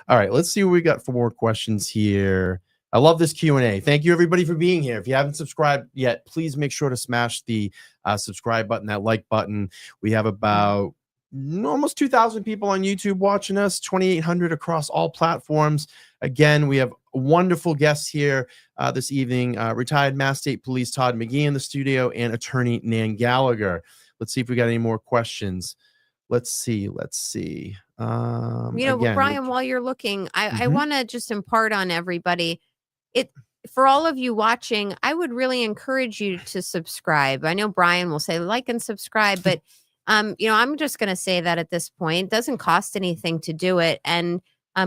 Speaker 1: All right, let's see what we got for more questions here. I love this Q&A. Thank you, everybody, for being here. If you haven't subscribed yet, please make sure to smash the subscribe button, that like button. We have about almost 2,000 people on YouTube watching us, 2,800 across all platforms. Again, we have wonderful guests here this evening. Retired Mass State Police Todd McGhee in the studio and attorney Nan Gallagher. Let's see if we got any more questions. Let's see. Again,
Speaker 3: Brian, while you're looking, I want to just impart on everybody, for all of you watching, I would really encourage you to subscribe. I know Brian will say like and subscribe, but I'm just going to say that at this point, it doesn't cost anything to do it. And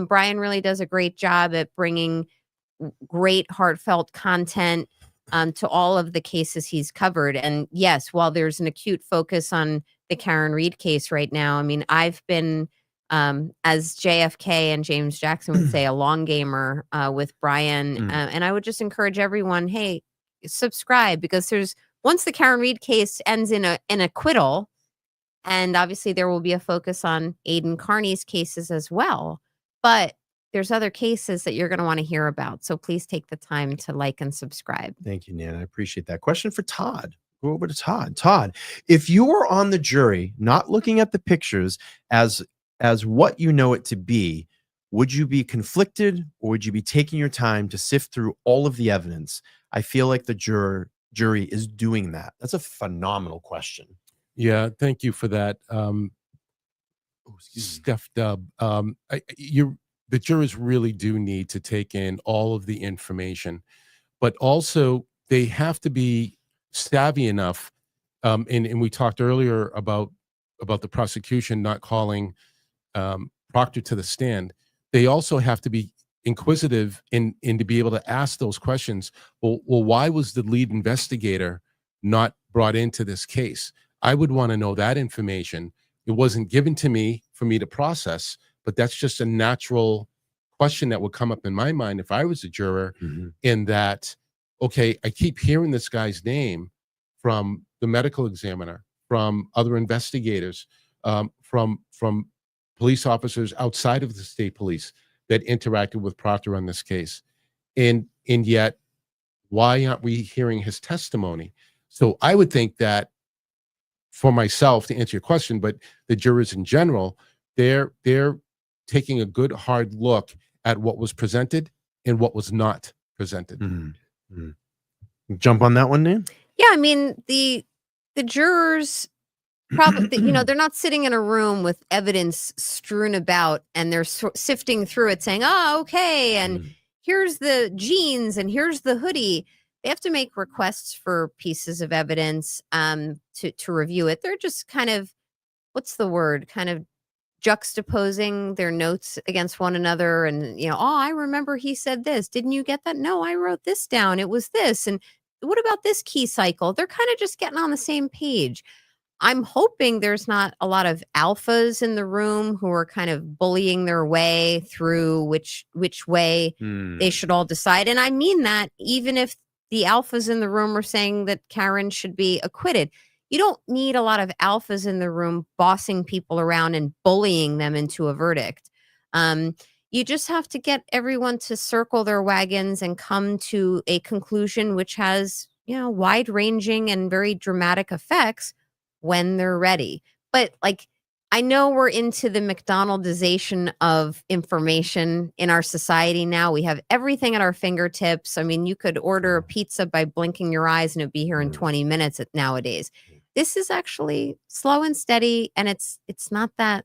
Speaker 3: Brian really does a great job at bringing great heartfelt content to all of the cases he's covered. And yes, while there's an acute focus on the Karen Reed case right now, I mean, I've been, as JFK and James Jackson would say, a long gamer with Brian. And I would just encourage everyone, hey, subscribe, because once the Karen Reed case ends in an acquittal, and obviously there will be a focus on Aidan Carney's cases as well, but there's other cases that you're going to want to hear about. So please take the time to like and subscribe.
Speaker 1: Thank you, Nan. I appreciate that. Question for Todd. Go over to Todd. Todd, if you were on the jury, not looking at the pictures as what you know it to be, would you be conflicted, or would you be taking your time to sift through all of the evidence? I feel like the jury is doing that. That's a phenomenal question.
Speaker 2: Yeah, thank you for that. Steph Dub, the jurors really do need to take in all of the information, but also they have to be savvy enough. And we talked earlier about the prosecution not calling Proctor to the stand. They also have to be inquisitive and to be able to ask those questions. Well, why was the lead investigator not brought into this case? I would want to know that information. It wasn't given to me for me to process, but that's just a natural question that would come up in my mind if I was a juror. In that, okay, I keep hearing this guy's name from the medical examiner, from other investigators, from police officers outside of the state police that interacted with Proctor on this case. And yet, why aren't we hearing his testimony? So I would think that, for myself, to answer your question, but the jurors in general, they're taking a good hard look at what was presented and what was not presented.
Speaker 1: Jump on that one, Nan?
Speaker 3: Yeah, I mean, the jurors probably, they're not sitting in a room with evidence strewn about and they're sifting through it saying, oh, okay, and here's the jeans and here's the hoodie. They have to make requests for pieces of evidence to review it. They're just kind of, what's the word? Kind of juxtaposing their notes against one another. And, oh, I remember he said this. Didn't you get that? No, I wrote this down. It was this. And what about this key cycle? They're kind of just getting on the same page. I'm hoping there's not a lot of alphas in the room who are kind of bullying their way through which way they should all decide. And I mean that even if the alphas in the room are saying that Karen should be acquitted. You don't need a lot of alphas in the room bossing people around and bullying them into a verdict. You just have to get everyone to circle their wagons and come to a conclusion which has, wide-ranging and very dramatic effects when they're ready. But I know we're into the McDonaldization of information in our society now. We have everything at our fingertips. I mean, you could order a pizza by blinking your eyes and it'd be here in 20 minutes nowadays. This is actually slow and steady, and it's not that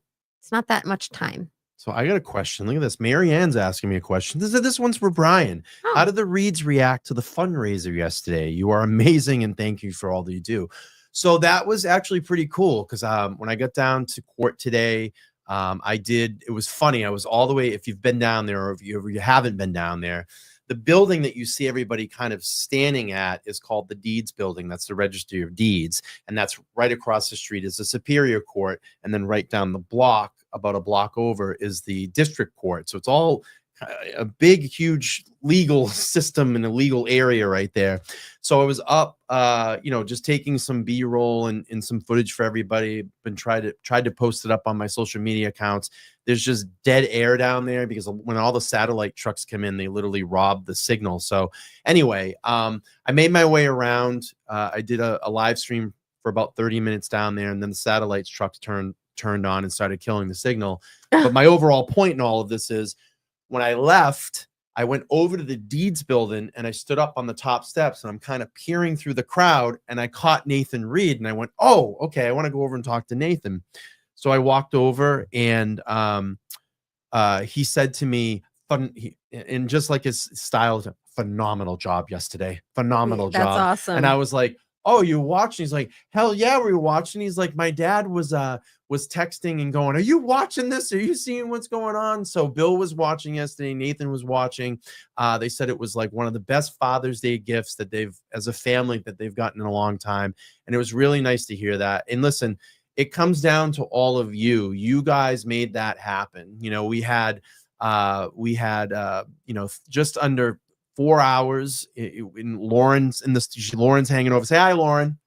Speaker 3: much time.
Speaker 1: So I got a question. Look at this. Mary Ann's asking me a question. This one's for Brian.
Speaker 3: Oh.
Speaker 1: How did the Reeds react to the fundraiser yesterday? You are amazing, and thank you for all that you do. So that was actually pretty cool because when I got down to court today, it was funny. I was all the way, if you've been down there or if you haven't been down there, the building that you see everybody kind of standing at is called the Deeds Building. That's the Registry of Deeds. And that's right across the street is the Superior Court. And then right down the block, about a block over, is the District Court. So it's all a big, huge legal system and a legal area right there. So I was up, just taking some B-roll and some footage for everybody. Been tried to post it up on my social media accounts. There's just dead air down there because when all the satellite trucks come in, they literally rob the signal. So anyway, I made my way around. I did a live stream for about 30 minutes down there, and then the satellite trucks turned on and started killing the signal. But my overall point in all of this is, when I left, I went over to the Deeds Building and I stood up on the top steps and I'm kind of peering through the crowd and I caught Nathan Reed and I went, oh, okay, I want to go over and talk to Nathan. So I walked over and he said to me, and just like his style, phenomenal job yesterday. Phenomenal job.
Speaker 3: That's awesome.
Speaker 1: And I was like, oh, you watching? He's like, hell yeah, we were watching. He's like, my dad was texting and going, are you watching this? Are you seeing what's going on? So Bill was watching yesterday. Nathan was watching. They said it was like one of the best Father's Day gifts that as a family, that they've gotten in a long time. And it was really nice to hear that. And listen, it comes down to all of you. You guys made that happen. We had just under 4 hours in Lauren's Lauren's hanging over. Say hi, Lauren.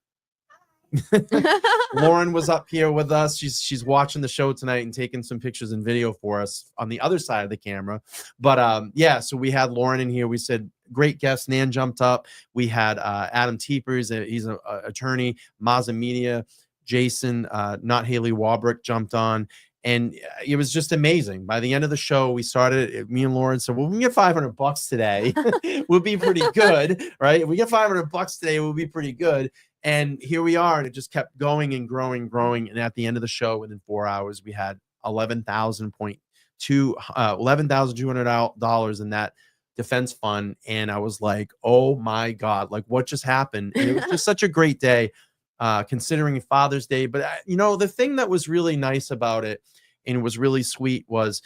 Speaker 1: Lauren was up here with us. She's watching the show tonight and taking some pictures and video for us on the other side of the camera. But so we had Lauren in here. We said great guest. Nan jumped up. We had Adam Teepers. He's an attorney. Mazza Media. Jason, not Haley Walbrick, jumped on. And it was just amazing. By the end of the show, we started, me and Lauren said, well, we can get $500 today. We'll be pretty good, right? If we get $500 today, we'll be pretty good. And here we are. And it just kept going and growing. And at the end of the show, within 4 hours, we had $11,200 in that defense fund. And I was like, oh my God, like what just happened? And it was just such a great day, considering Father's Day. But the thing that was really nice about it, and it was really sweet, was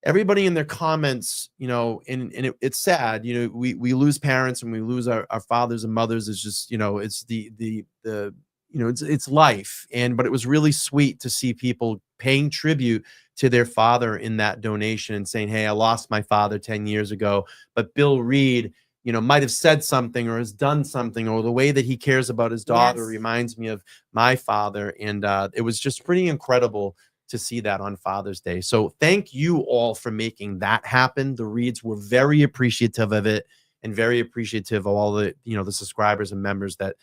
Speaker 1: everybody in their comments, and it's sad, we lose parents and we lose our fathers and mothers. It's just, it's it's life. But it was really sweet to see people paying tribute to their father in that donation and saying, hey, I lost my father 10 years ago, but Bill Reed, might have said something or has done something, or the way that he cares about his daughter reminds me of my father. And it was just pretty incredible to see that on Father's Day. So thank you all for making that happen. The Reeds were very appreciative of it, and very appreciative of all the, the subscribers and members that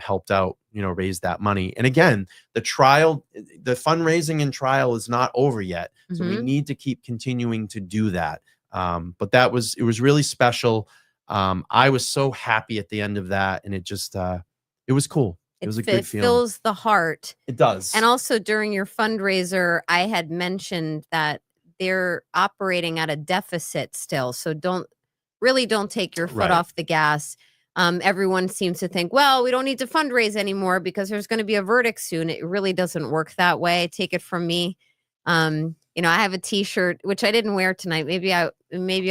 Speaker 1: helped out, raise that money. And again, the fundraising and trial is not over yet. So we need to keep continuing to do that. But it was really special. I was so happy at the end of that. And it just, it was cool. It was a good feeling. It fills
Speaker 3: the heart.
Speaker 1: It does.
Speaker 3: And also during your fundraiser, I had mentioned that they're operating at a deficit still. So don't take your foot off the gas. Everyone seems to think, well, we don't need to fundraise anymore because there's going to be a verdict soon. It really doesn't work that way. Take it from me. I have a t-shirt, which I didn't wear tonight. Maybe I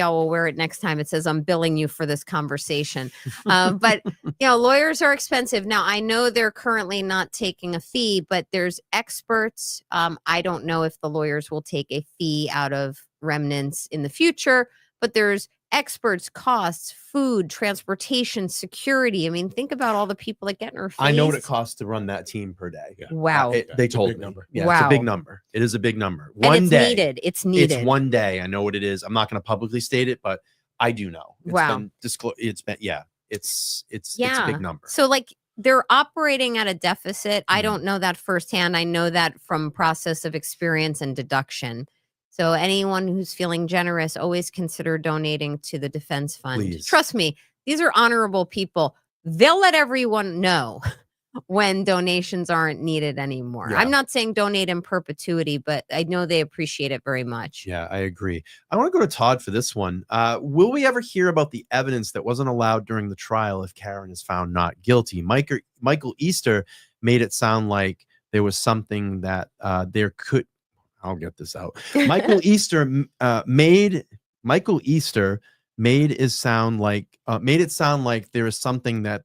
Speaker 3: will wear it next time. It says, I'm billing you for this conversation. But lawyers are expensive. Now, I know they're currently not taking a fee, but there's experts. I don't know if the lawyers will take a fee out of remnants in the future, but there's experts, costs, food, transportation, security. I mean, think about all the people that get in her fees.
Speaker 1: I know what it costs to run that team per day.
Speaker 2: Yeah.
Speaker 3: Wow.
Speaker 1: They told me.
Speaker 2: Number.
Speaker 1: Yeah,
Speaker 3: wow.
Speaker 1: It's a big number. It is a big number.
Speaker 3: It's needed. It's needed.
Speaker 1: It's one day. I know what it is. I'm not going to publicly state it, but I do know. It's a big number.
Speaker 3: So they're operating at a deficit. I don't know that firsthand. I know that from process of experience and deduction. So anyone who's feeling generous, always consider donating to the defense fund.
Speaker 1: Please.
Speaker 3: Trust me, these are honorable people. They'll let everyone know when donations aren't needed anymore.
Speaker 1: Yeah.
Speaker 3: I'm not saying donate in perpetuity, but I know they appreciate it very much.
Speaker 1: Yeah, I agree. I want to go to Todd for this one. Will we ever hear about the evidence that wasn't allowed during the trial if Karen is found not guilty? Michael Easter made it sound like there was something that there could... I'll get this out. Michael Easter made it sound like there is something that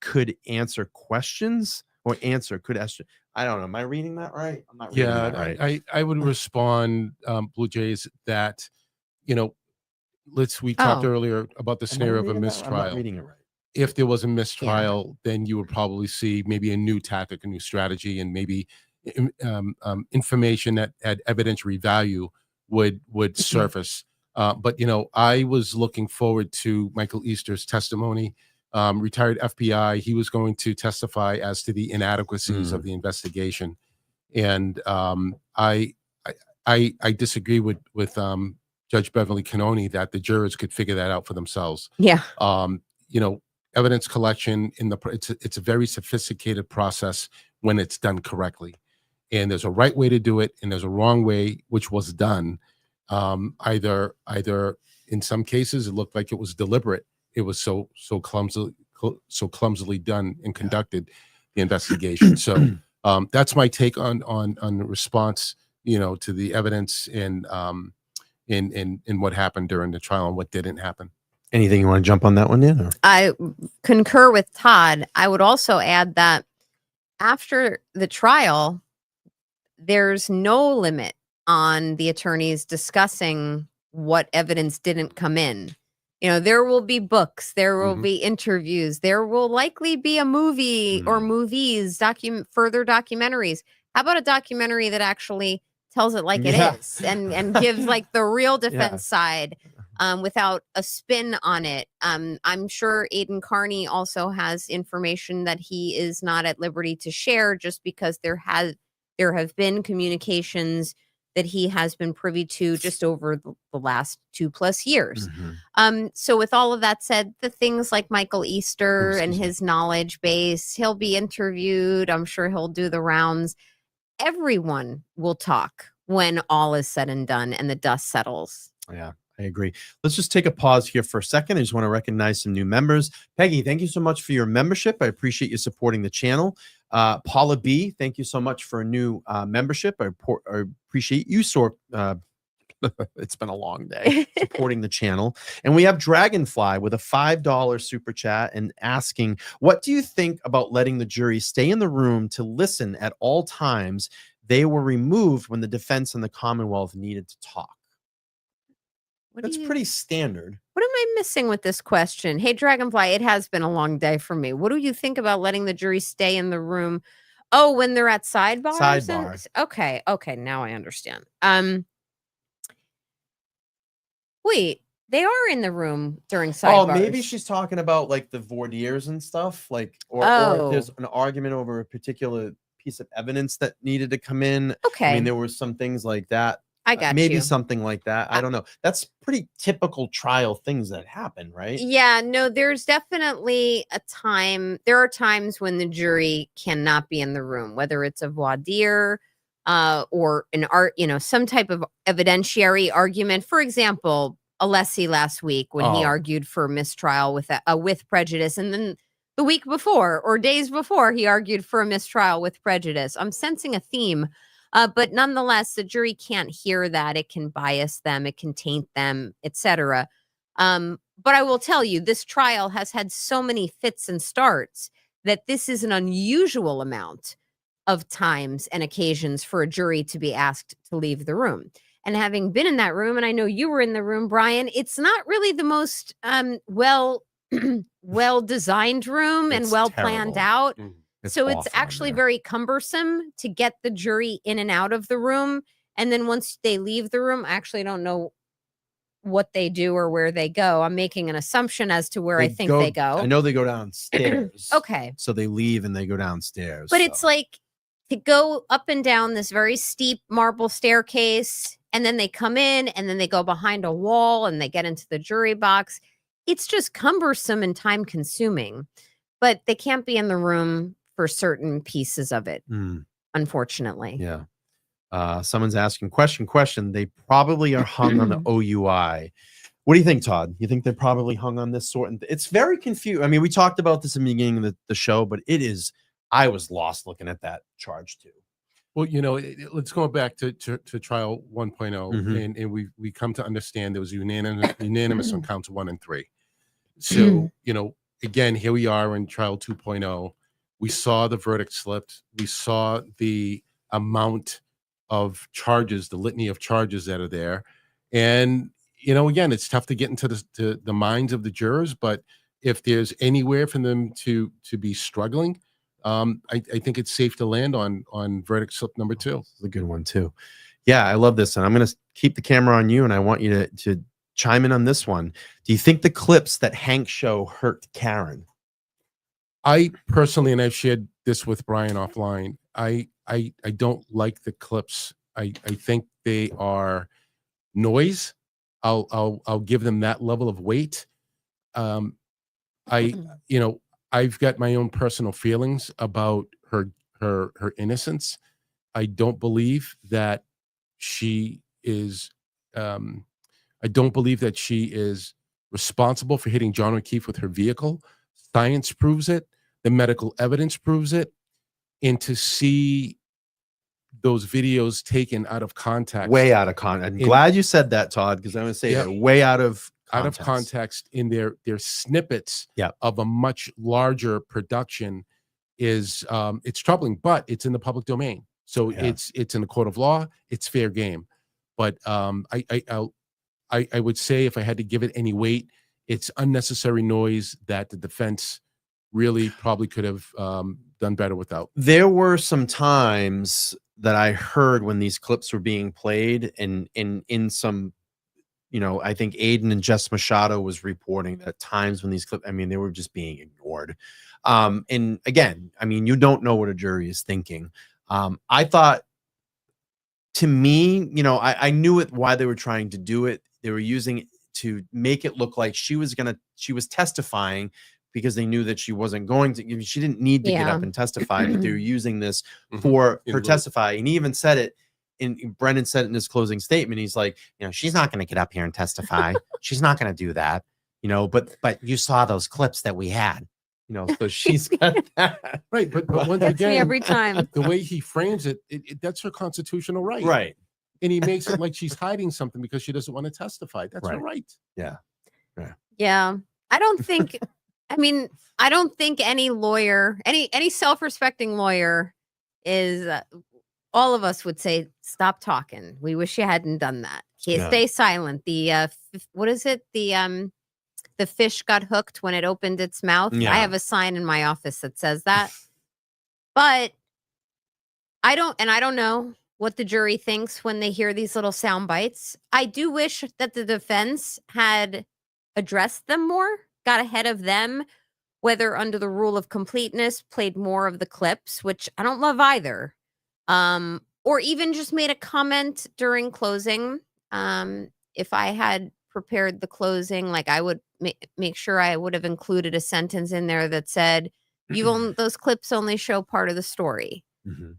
Speaker 1: could answer questions or could answer. I don't know. Am I reading that right? I'm not reading that right.
Speaker 2: I would respond, Blue Jays, that we talked earlier about the scenario of a mistrial.
Speaker 1: I'm not reading it right.
Speaker 2: If there was a mistrial, then you would probably see maybe a new tactic, a new strategy, and maybe information that had evidentiary value would surface. But I was looking forward to Michael Easter's testimony. Retired FBI, he was going to testify as to the inadequacies of the investigation, and I disagree with Judge Beverly Cannoni that the jurors could figure that out for themselves.
Speaker 3: Yeah.
Speaker 2: Evidence collection it's a very sophisticated process when it's done correctly. And there's a right way to do it, and there's a wrong way, which was done. Either in some cases it looked like it was deliberate. It was so clumsily done and conducted the investigation. So that's my take on the response, to the evidence and what happened during the trial and what didn't happen.
Speaker 1: Anything you want to jump on that one, Dan? Or?
Speaker 3: I concur with Todd. I would also add that after the trial, there's no limit on the attorneys discussing what evidence didn't come in. There will be books, there will be interviews, there will likely be a movie or movies, further documentaries. How about a documentary that actually tells it like it is and gives the real defense side without a spin on it? I'm sure Aidan Carney also has information that he is not at liberty to share, just because there have been communications that he has been privy to just over the last 2+ years. So with all of that said, the things like Michael Easter and his knowledge base, he'll be interviewed. I'm sure he'll do the rounds. everyone will talk when all is said and done and the dust settles.
Speaker 1: Yeah, I agree. Let's just take a pause here for a second. I just want to recognize some new members. Peggy, thank you so much for your membership. I appreciate you supporting the channel. Paula B, thank you so much for a new membership. I appreciate you it's been a long day supporting the channel. And we have Dragonfly with a $5 super chat and asking, what do you think about letting the jury stay in the room to listen at all times? They were removed when the defense and the Commonwealth needed to talk. That's pretty standard.
Speaker 3: What am I missing with this question? Hey, Dragonfly, it has been a long day for me. What do you think about letting the jury stay in the room? Oh, when they're at sidebars?
Speaker 1: Sidebar.
Speaker 3: Okay, now I understand. Wait, they are in the room during sidebars.
Speaker 1: Oh, maybe she's talking about like the voir dires and stuff, like, or if there's an argument over a particular piece of evidence that needed to come in.
Speaker 3: Okay.
Speaker 1: I mean, there were some things like that.
Speaker 3: I got
Speaker 1: maybe something like that. I don't know. That's pretty typical trial things that happen, right?
Speaker 3: Yeah, no, there's definitely a time. There are times when the jury cannot be in the room, whether it's a voir dire or some type of evidentiary argument. For example, Alessi last week when he argued for mistrial with prejudice, and then the week before or days before he argued for a mistrial with prejudice. I'm sensing a theme. But nonetheless, the jury can't hear that. It can bias them. It can taint them, etc. But I will tell you, this trial has had so many fits and starts that this is an unusual amount of times and occasions for a jury to be asked to leave the room. And having been in that room, and I know you were in the room, Brian, it's not really the most well-designed room and well-planned out. So it's actually very cumbersome to get the jury in and out of the room. And then once they leave the room, I actually don't know what they do or where they go. I'm making an assumption as to where I think they go.
Speaker 1: I know they go downstairs.
Speaker 3: Okay.
Speaker 1: So they leave and they go downstairs.
Speaker 3: But it's like to go up and down this very steep marble staircase, and then they come in and then they go behind a wall and they get into the jury box. It's just cumbersome and time consuming, but they can't be in the room for certain pieces of it, unfortunately.
Speaker 1: Yeah. Someone's asking, question. They probably are hung on the OUI. What do you think, Todd? You think they're probably hung on this sort? It's very confused. I mean, we talked about this in the beginning of the show, but I was lost looking at that charge too.
Speaker 2: Well, let's go back to trial 1.0, and we come to understand there was unanimous on counts 1 and 3. So, again, here we are in trial 2.0. We saw the verdict slipped. We saw the amount of charges, the litany of charges that are there. And, again, it's tough to get into the minds of the jurors, but if there's anywhere for them to be struggling, I think it's safe to land on verdict slip number 2.
Speaker 1: This is a good one too. Yeah, I love this. And I'm going to keep the camera on you, and I want you to chime in on this one. Do you think the clips that Hank show hurt Karen?
Speaker 2: I personally, and I've shared this with Brian offline, I don't like the clips. I think they are noise. I'll give them that level of weight. I've got my own personal feelings about her innocence. I don't believe that she is responsible for hitting John O'Keefe with her vehicle. Science proves it. The medical evidence proves it. And to see those videos taken out of context.
Speaker 1: Way out of context. I'm glad you said that, Todd, because I'm going to say they're way out of context
Speaker 2: in their snippets of a much larger production is it's troubling, but it's in the public domain. So it's in the court of law. It's fair game. But I would say if I had to give it any weight, it's unnecessary noise that the defense really probably could have done better without.
Speaker 1: There were some times that I heard when these clips were being played, and in some, I think Aiden and Jess Machado was reporting that times when these clips, they were just being ignored. And again, you don't know what a jury is thinking. I thought, to me, I knew why they were trying to do it. They were using it to make it look like she was testifying because they knew that she wasn't going to, she didn't need to get up and testify, but they were using this for her testify. And he even said it, Brendan said it in his closing statement. He's like, she's not going to get up here and testify. She's not going to do that, but you saw those clips that we had, so she's got that.
Speaker 2: Right. But once again,
Speaker 3: every time
Speaker 2: the way he frames it, that's her constitutional right.
Speaker 1: Right.
Speaker 2: And he makes it like she's hiding something because she doesn't want to testify. That's her right.
Speaker 1: Yeah.
Speaker 3: I don't think, I don't think any lawyer, any self-respecting lawyer is, all of us would say, stop talking. We wish you hadn't done that. Stay silent. The, what is it? The fish got hooked when it opened its mouth.
Speaker 1: Yeah.
Speaker 3: I have a sign in my office that says that. But I don't know what the jury thinks when they hear these little sound bites. I do wish that the defense had addressed them more, got ahead of them, whether under the rule of completeness, played more of the clips, which I don't love either. Or even just made a comment during closing. If I had prepared the closing, like I would make sure I would have included a sentence in there that said, those clips only show part of the story.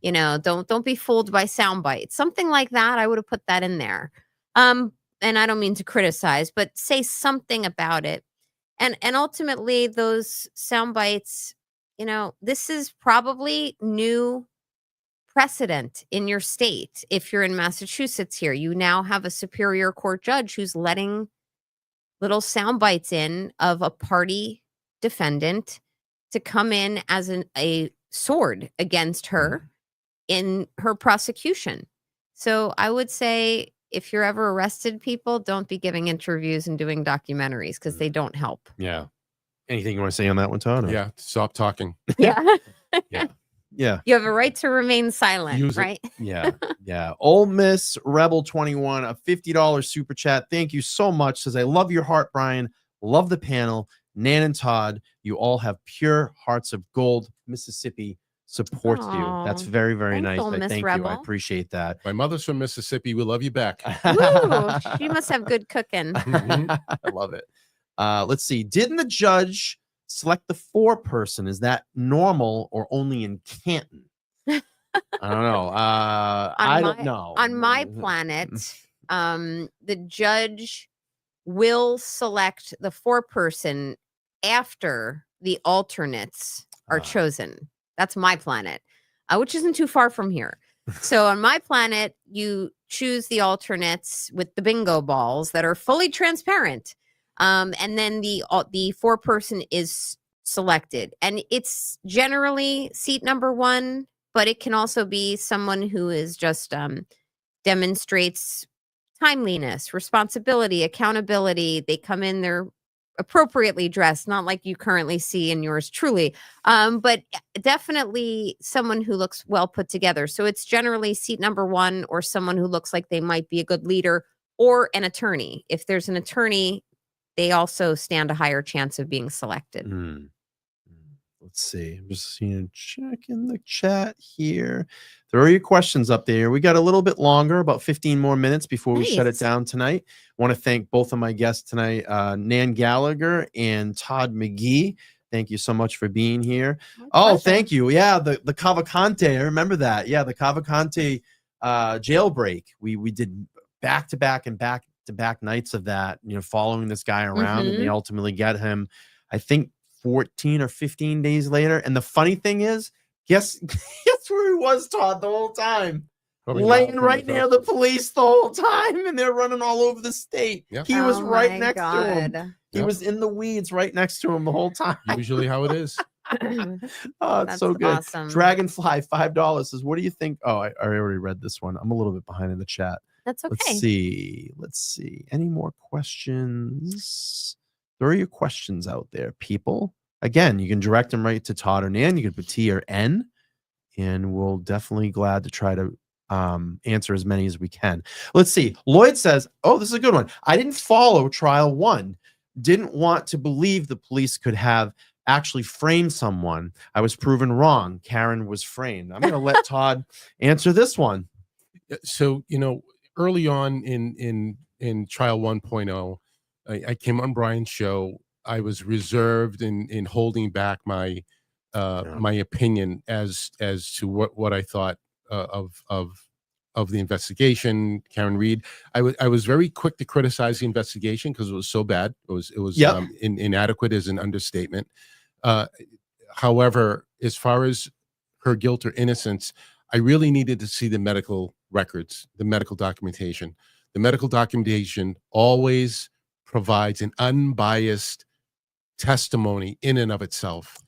Speaker 3: Don't be fooled by sound bites. Something like that. I would have put that in there. And I don't mean to criticize, but say something about it. And ultimately those sound bites, this is probably new precedent in your state. If you're in Massachusetts here, you now have a Superior Court judge who's letting little sound bites in of a party defendant to come in as a sword against her in her prosecution. So I would say, if you're ever arrested, people, don't be giving interviews and doing documentaries because they don't help.
Speaker 1: Yeah. Anything you want to say on that one, Todd? Or?
Speaker 2: Yeah. Stop talking.
Speaker 3: Yeah.
Speaker 1: Yeah.
Speaker 3: You have a right to remain silent, right?
Speaker 1: Yeah. Ole Miss Rebel 21, a $50 super chat. Thank you so much. Says, I love your heart, Brian. Love the panel. Nan and Todd, you all have pure hearts of gold. Mississippi supports you. That's very, very nice. I thank you. I appreciate that.
Speaker 2: My mother's from Mississippi. We love you back.
Speaker 3: Ooh, she must have good cooking.
Speaker 1: I love it. Let's see. Didn't the judge select the foreperson? Is that normal or only in Canton? I don't know. I don't know.
Speaker 3: On my planet, the judge will select the foreperson after the alternates are chosen. That's my planet, which isn't too far from here. So on my planet, you choose the alternates with the bingo balls that are fully transparent. And then the foreperson is selected. And it's generally seat number 1, but it can also be someone who is just demonstrates timeliness, responsibility, accountability. They come in, they're appropriately dressed, not like you currently see in yours truly, but definitely someone who looks well put together. So it's generally seat number 1 or someone who looks like they might be a good leader or an attorney. If there's an attorney, they also stand a higher chance of being selected.
Speaker 1: Let's see. I'm just checking the chat here. Throw your questions up there. We got a little bit longer, about 15 more minutes before we shut it down tonight. I want to thank both of my guests tonight, Nan Gallagher and Todd McGhee. Thank you so much for being here. Thank you. Yeah, the Cavalcante. I remember that. Yeah, the Cavalcante jailbreak. We did back-to-back nights of that, following this guy around, and they ultimately get him, I think, 14 or 15 days later. And the funny thing is, guess where he was, Todd, the whole time? Laying right near the police the whole time, and they're running all over the state. Yep. He was right next to him. He was in the weeds right next to him the whole time.
Speaker 2: Usually how it is.
Speaker 1: Oh, it's so good. Awesome. Dragonfly, $5 says, what do you think? Oh, I already read this one. I'm a little bit behind in the chat.
Speaker 3: That's okay.
Speaker 1: Let's see. Any more questions? Throw your questions out there, people. Again, you can direct them right to Todd or Nan. You can put T or N, and we'll definitely glad to try to answer as many as we can. Let's see. Lloyd says, oh, this is a good one. I didn't follow trial 1. Didn't want to believe the police could have actually framed someone. I was proven wrong. Karen was framed. I'm going to let Todd answer this one.
Speaker 2: So, early on in trial 1.0, I came on Brian's show I was reserved in holding back my my opinion as to what I thought of the investigation. Karen Reed, I was very quick to criticize the investigation because it was so bad. It was inadequate is an understatement. However, as far as her guilt or innocence, I really needed to see the medical records, the medical documentation. The medical documentation always provides an unbiased testimony in and of itself.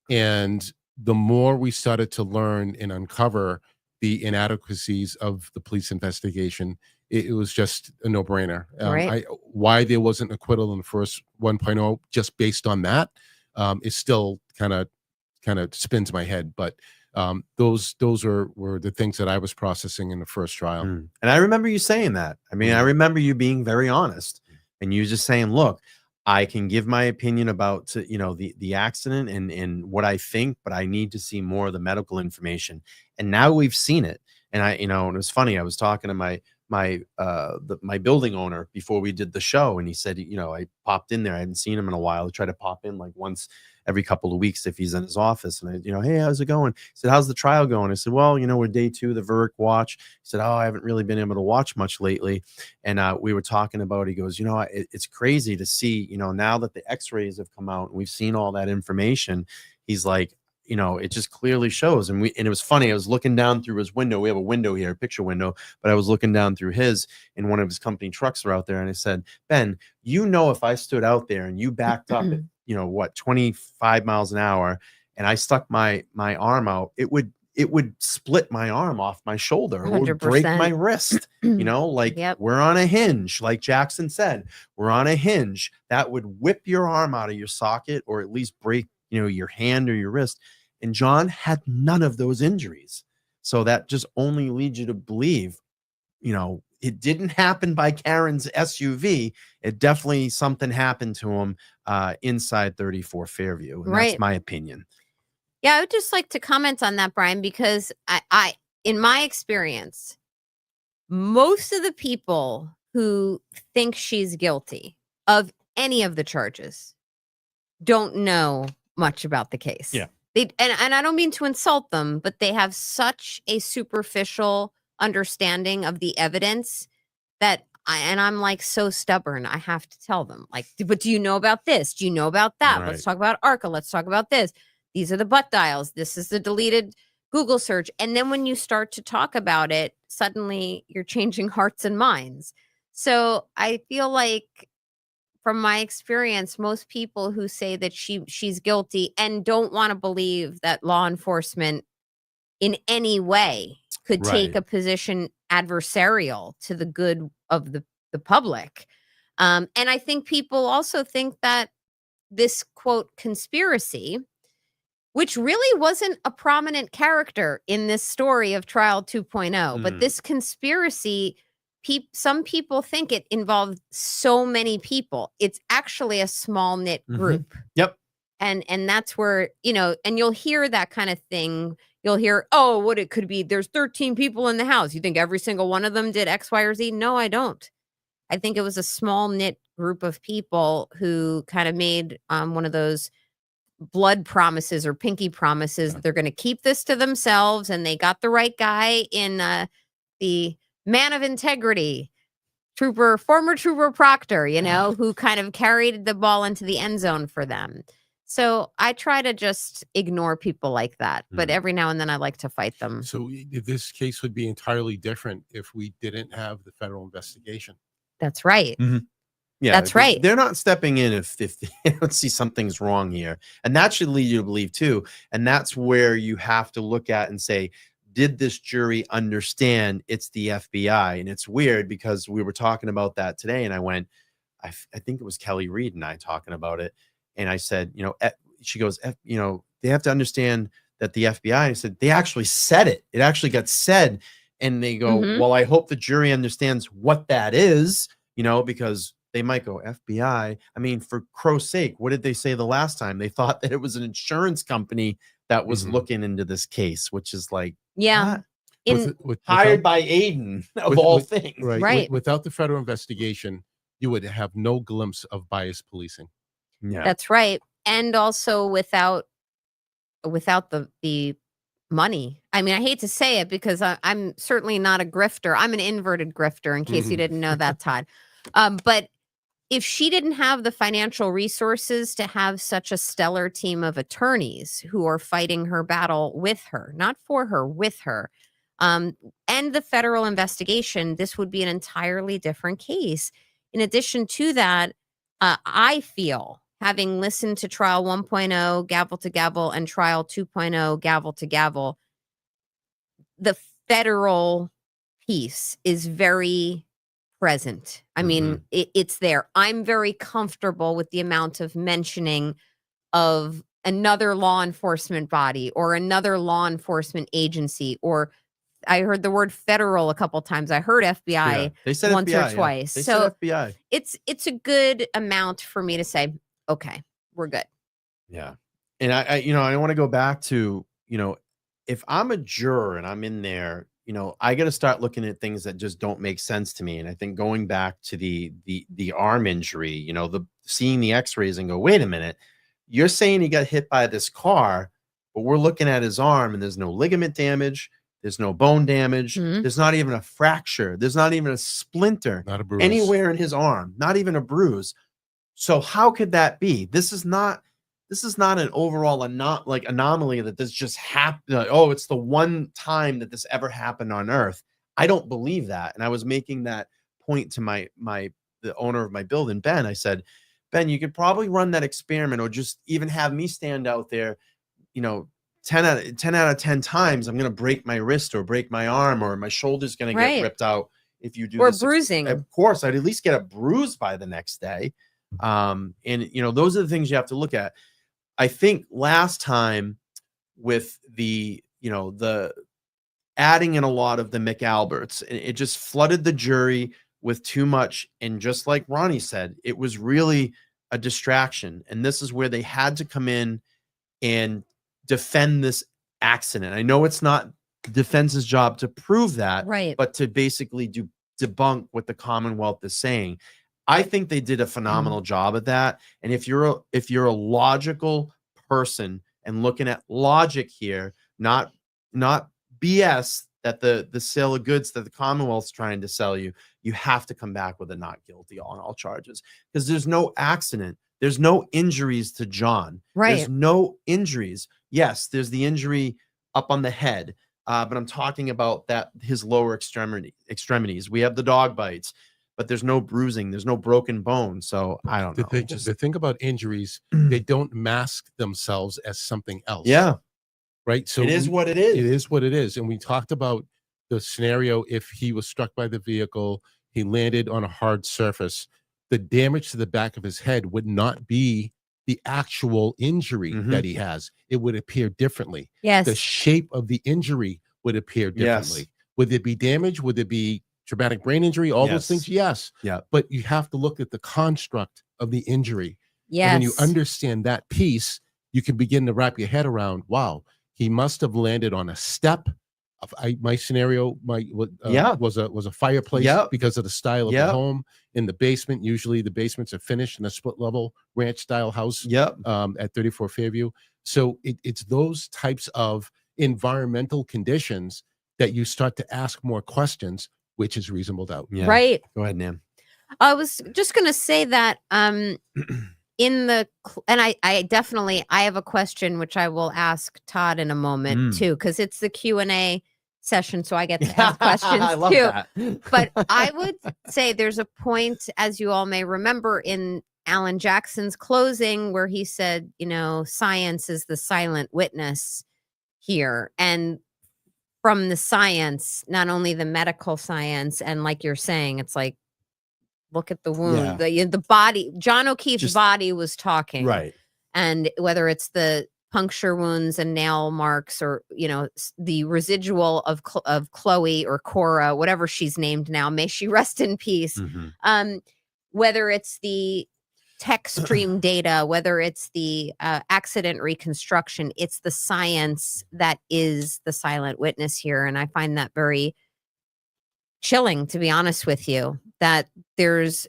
Speaker 2: And the more we started to learn and uncover the inadequacies of the police investigation, it was just a no-brainer.
Speaker 3: Right.
Speaker 2: Why there wasn't acquittal in the first 1.0, just based on that, is still kind of spins my head. But those were the things that I was processing in the first trial.
Speaker 1: And I remember you saying that. I mean, I remember you being very honest, and you just saying, look, I can give my opinion about, the accident and what I think, but I need to see more of the medical information. And now we've seen it. And and it was funny. I was talking to my building owner before we did the show, and he said, I popped in there. I hadn't seen him in a while. I try to pop in like once every couple of weeks if he's in his office. And I, hey, how's it going? He said, how's the trial going? I said, well, we're day 2, the verdict watch. He said, oh, I haven't really been able to watch much lately. And we were talking about, he goes, it's crazy to see, now that the x-rays have come out and we've seen all that information. He's like, it just clearly shows. And it was funny. I was looking down through his window. We have a window here, a picture window, but I was looking down through his, and one of his company trucks are out there. And I said, Ben, if I stood out there and you backed up at, 25 miles an hour, and I stuck my arm out, it would split my arm off my shoulder. It would break my wrist. We're on a hinge, like Jackson said, we're on a hinge. That would whip your arm out of your socket, or at least break your hand or your wrist. And John had none of those injuries. So that just only leads you to believe, it didn't happen by Karen's SUV. It definitely something happened to him inside 34 Fairview. And that's my opinion.
Speaker 3: Yeah, I would just like to comment on that, Brian, because I in my experience, most of the people who think she's guilty of any of the charges don't know much about the case.
Speaker 1: Yeah.
Speaker 3: And I don't mean to insult them, but they have such a superficial understanding of the evidence that I'm like so stubborn. I have to tell them, like, but do you know about this? Do you know about that?
Speaker 1: Right.
Speaker 3: Let's talk about ARCA. Let's talk about this. These are the butt dials. This is the deleted Google search. And then when you start to talk about it, suddenly you're changing hearts and minds. So I feel like, from my experience, most people who say that she's guilty and don't want to believe that law enforcement in any way could take a position adversarial to the good of the public. And I think people also think that this, quote, conspiracy, which really wasn't a prominent character in this story of Trial 2.0, but this conspiracy, some people think it involved so many people. It's actually a small knit group.
Speaker 1: Yep.
Speaker 3: And that's where, and you'll hear that kind of thing. You'll hear, oh, what it could be. There's 13 people in the house. You think every single one of them did X, Y, or Z? No, I don't. I think it was a small knit group of people who kind of made one of those blood promises or pinky promises. They're going to keep this to themselves. And they got the right guy in the man of integrity, former trooper Proctor, who kind of carried the ball into the end zone for them. So I try to just ignore people like that. But every now and then I like to fight them.
Speaker 2: So this case would be entirely different if we didn't have the federal investigation.
Speaker 3: That's right.
Speaker 1: Yeah,
Speaker 3: that's right.
Speaker 1: They're not stepping in if they don't see something's wrong here. And that should lead you to believe too. And that's where you have to look at and say, did this jury understand it's the FBI? And it's weird because we were talking about that today. And I went, I think it was Kelly Reed and I talking about it. And I said, she goes, they have to understand that the FBI. I said, they actually said it. It actually got said. And they go, well, I hope the jury understands what that is, because they might go, FBI. I mean, for crow's sake, what did they say the last time? They thought that it was an insurance company that was looking into this case, which is like, hired by Aiden of all things.
Speaker 2: Right. Without the federal investigation, you would have no glimpse of biased policing.
Speaker 1: Yeah.
Speaker 3: That's right. And also without the money. I mean, I hate to say it because I'm certainly not a grifter. I'm an inverted grifter, in case you didn't know that, Todd. But if she didn't have the financial resources to have such a stellar team of attorneys who are fighting her battle with her, not for her, with her, and the federal investigation, this would be an entirely different case. In addition to that, I feel, having listened to trial 1.0, gavel to gavel, and trial 2.0, gavel to gavel, the federal piece is very present. I mean, it's there. I'm very comfortable with the amount of mentioning of another law enforcement body or another law enforcement agency, or I heard the word federal a couple times. I heard FBI
Speaker 1: They said
Speaker 3: once
Speaker 1: FBI,
Speaker 3: or twice.
Speaker 1: They
Speaker 3: So
Speaker 1: said FBI.
Speaker 3: it's a good amount for me to say, okay, we're good.
Speaker 1: Yeah. And I want to go back to, if I'm a juror and I'm in there, I got to start looking at things that just don't make sense to me. And I think going back to the arm injury, seeing the x-rays and go, wait a minute, you're saying he got hit by this car, but we're looking at his arm and there's no ligament damage. There's no bone damage. There's not even a fracture. There's not even a splinter
Speaker 2: Not a bruise
Speaker 1: anywhere in his arm, not even a bruise. So how could that be? This is not an overall anomaly that this just happened. Oh, it's the one time that this ever happened on Earth. I don't believe that. And I was making that point to the owner of my building, Ben. I said, Ben, you could probably run that experiment, or just even have me stand out there, 10 out of 10 times, I'm going to break my wrist or break my arm, or my shoulder's going to get ripped out if you do
Speaker 3: or
Speaker 1: this.
Speaker 3: Bruising.
Speaker 1: Of course, I'd at least get a bruise by the next day. And those are the things you have to look at. I think last time with the adding in a lot of the McAlberts, it just flooded the jury with too much. And just like Ronnie said, it was really a distraction. And this is where they had to come in and defend this accident. I know it's not the defense's job to prove that,
Speaker 3: right,
Speaker 1: but to basically debunk what the Commonwealth is saying. I think they did a phenomenal job at that. And if you're a logical person and looking at logic here, not BS that the sale of goods that the Commonwealth's trying to sell you, you have to come back with a not guilty on all charges, because there's no accident. There's no injuries to John.
Speaker 3: Right.
Speaker 1: There's no injuries. Yes, there's the injury up on the head, but I'm talking about his lower extremities. We have the dog bites, but there's no bruising. There's no broken bone. So I don't know.
Speaker 2: The thing about injuries, they don't mask themselves as something else.
Speaker 1: Yeah.
Speaker 2: Right. So
Speaker 1: it is what it is.
Speaker 2: It is what it is. And we talked about the scenario if he was struck by the vehicle, he landed on a hard surface, the damage to the back of his head would not be the actual injury that he has. It would appear differently.
Speaker 3: Yes.
Speaker 2: The shape of the injury would appear differently.
Speaker 1: Yes.
Speaker 2: Would it be damage? Would it be traumatic brain injury? All those things? Yes.
Speaker 1: Yeah.
Speaker 2: But you have to look at the construct of the injury.
Speaker 3: Yes.
Speaker 2: And when you understand that piece, you can begin to wrap your head around, wow, he must have landed on a step. My scenario was a fireplace because of the style of the home in the basement. Usually the basements are finished in a split level ranch style house at 34 Fairview. So it's those types of environmental conditions that you start to ask more questions, which is reasonable doubt.
Speaker 1: Yeah.
Speaker 3: Right.
Speaker 1: Go ahead, Nan.
Speaker 3: I was just going to say that and I have a question which I will ask Todd in a moment too, because it's the Q&A session, so I get to ask questions
Speaker 1: I love
Speaker 3: too.
Speaker 1: that.
Speaker 3: But I would say there's a point, as you all may remember, in Alan Jackson's closing where he said, science is the silent witness here. And from the science, not only the medical science, and like you're saying, it's like, look at the wound, the body. John O'Keefe's body was talking,
Speaker 1: right?
Speaker 3: And whether it's the puncture wounds and nail marks, or the residual of Chloe or Cora, whatever she's named now, may she rest in peace. Whether it's the tech stream data, whether it's the accident reconstruction, it's the science that is the silent witness here, and I find that very chilling, to be honest with you, that there's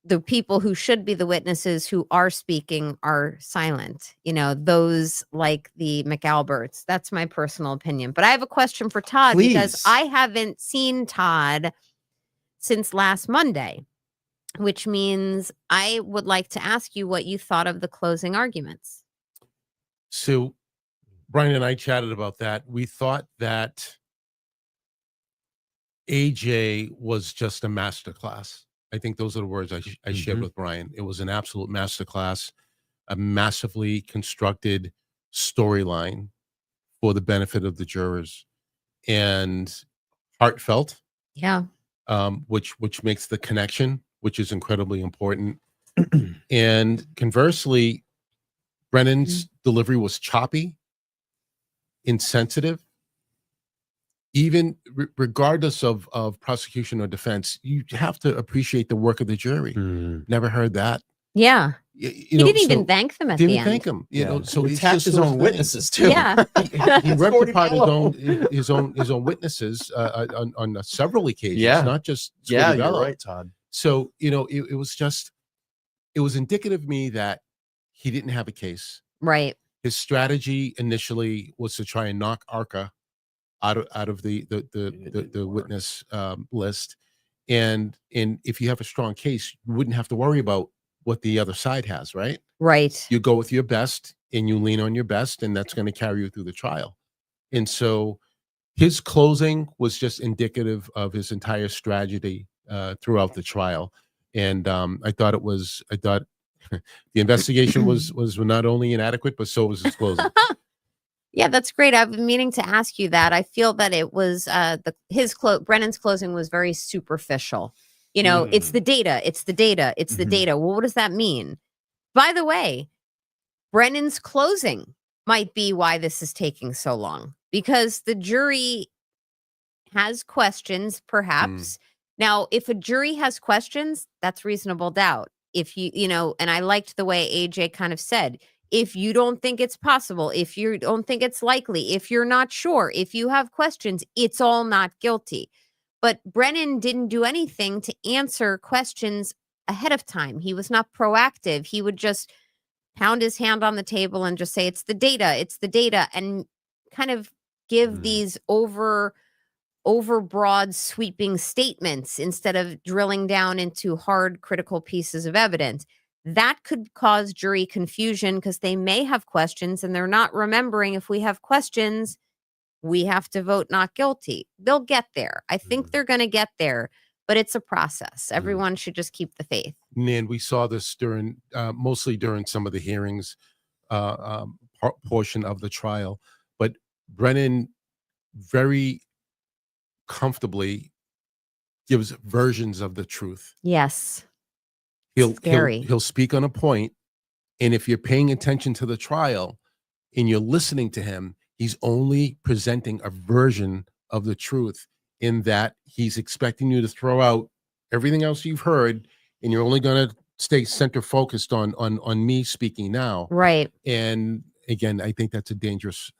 Speaker 3: the people who should be the witnesses who are speaking are silent. Those like the McAlberts. That's my personal opinion. But I have a question for Todd because
Speaker 1: Please.
Speaker 3: I haven't seen Todd since last Monday, which means I would like to ask you what you thought of the closing arguments.
Speaker 2: So Brian and I chatted about that. We thought that AJ was just a masterclass. I think those are the words I shared with Brian. It was an absolute masterclass, a massively constructed storyline for the benefit of the jurors, and heartfelt.
Speaker 3: Yeah.
Speaker 2: Which makes the connection, which is incredibly important. And conversely, Brennan's delivery was choppy, insensitive. Even regardless of prosecution or defense, you have to appreciate the work of the jury. Never heard that.
Speaker 3: Yeah. He didn't even thank them at the end.
Speaker 2: Didn't thank him. So
Speaker 1: he
Speaker 2: it's
Speaker 1: attacked
Speaker 2: just
Speaker 1: his
Speaker 2: those
Speaker 1: own
Speaker 2: things.
Speaker 1: witnesses too.
Speaker 3: Yeah.
Speaker 2: He ripped apart his own witnesses on several occasions.
Speaker 1: Yeah.
Speaker 2: Not just
Speaker 1: Yeah,
Speaker 2: Squiddy
Speaker 1: you're
Speaker 2: Bello.
Speaker 1: right, Todd.
Speaker 2: So it was indicative to me that he didn't have a case.
Speaker 3: Right.
Speaker 2: His strategy initially was to try and knock Arca out of the witness list, and if you have a strong case, you wouldn't have to worry about what the other side has, right?
Speaker 3: Right.
Speaker 2: You go with your best and you lean on your best, and that's going to carry you through the trial. And so his closing was just indicative of his entire strategy throughout the trial. And I thought the investigation was not only inadequate, but so was his closing.
Speaker 3: Yeah, that's great. I've been meaning to ask you that. I feel that it was Brennan's closing was very superficial. It's the data, it's the data, it's the data. Well, what does that mean? By the way, Brennan's closing might be why this is taking so long, because the jury has questions, perhaps. Now, if a jury has questions, that's reasonable doubt. If and I liked the way AJ kind of said, if you don't think it's possible, if you don't think it's likely, if you're not sure, if you have questions, it's all not guilty. But Brennan didn't do anything to answer questions ahead of time. He was not proactive. He would just pound his hand on the table and just say, it's the data, and kind of give these overbroad sweeping statements instead of drilling down into hard critical pieces of evidence. That could cause jury confusion because they may have questions and they're not remembering, if we have questions, we have to vote not guilty. They'll get there. I think they're going to get there, but it's a process. Everyone should just keep the faith.
Speaker 2: And we saw this mostly during some of the hearings portion of the trial, but Brennan very comfortably gives versions of the truth.
Speaker 3: Yes.
Speaker 2: He'll speak on a point, and if you're paying attention to the trial and you're listening to him, he's only presenting a version of the truth, in that he's expecting you to throw out everything else you've heard, and you're only going to stay center focused on me speaking now.
Speaker 3: Right.
Speaker 2: And again, I think that's a dangerous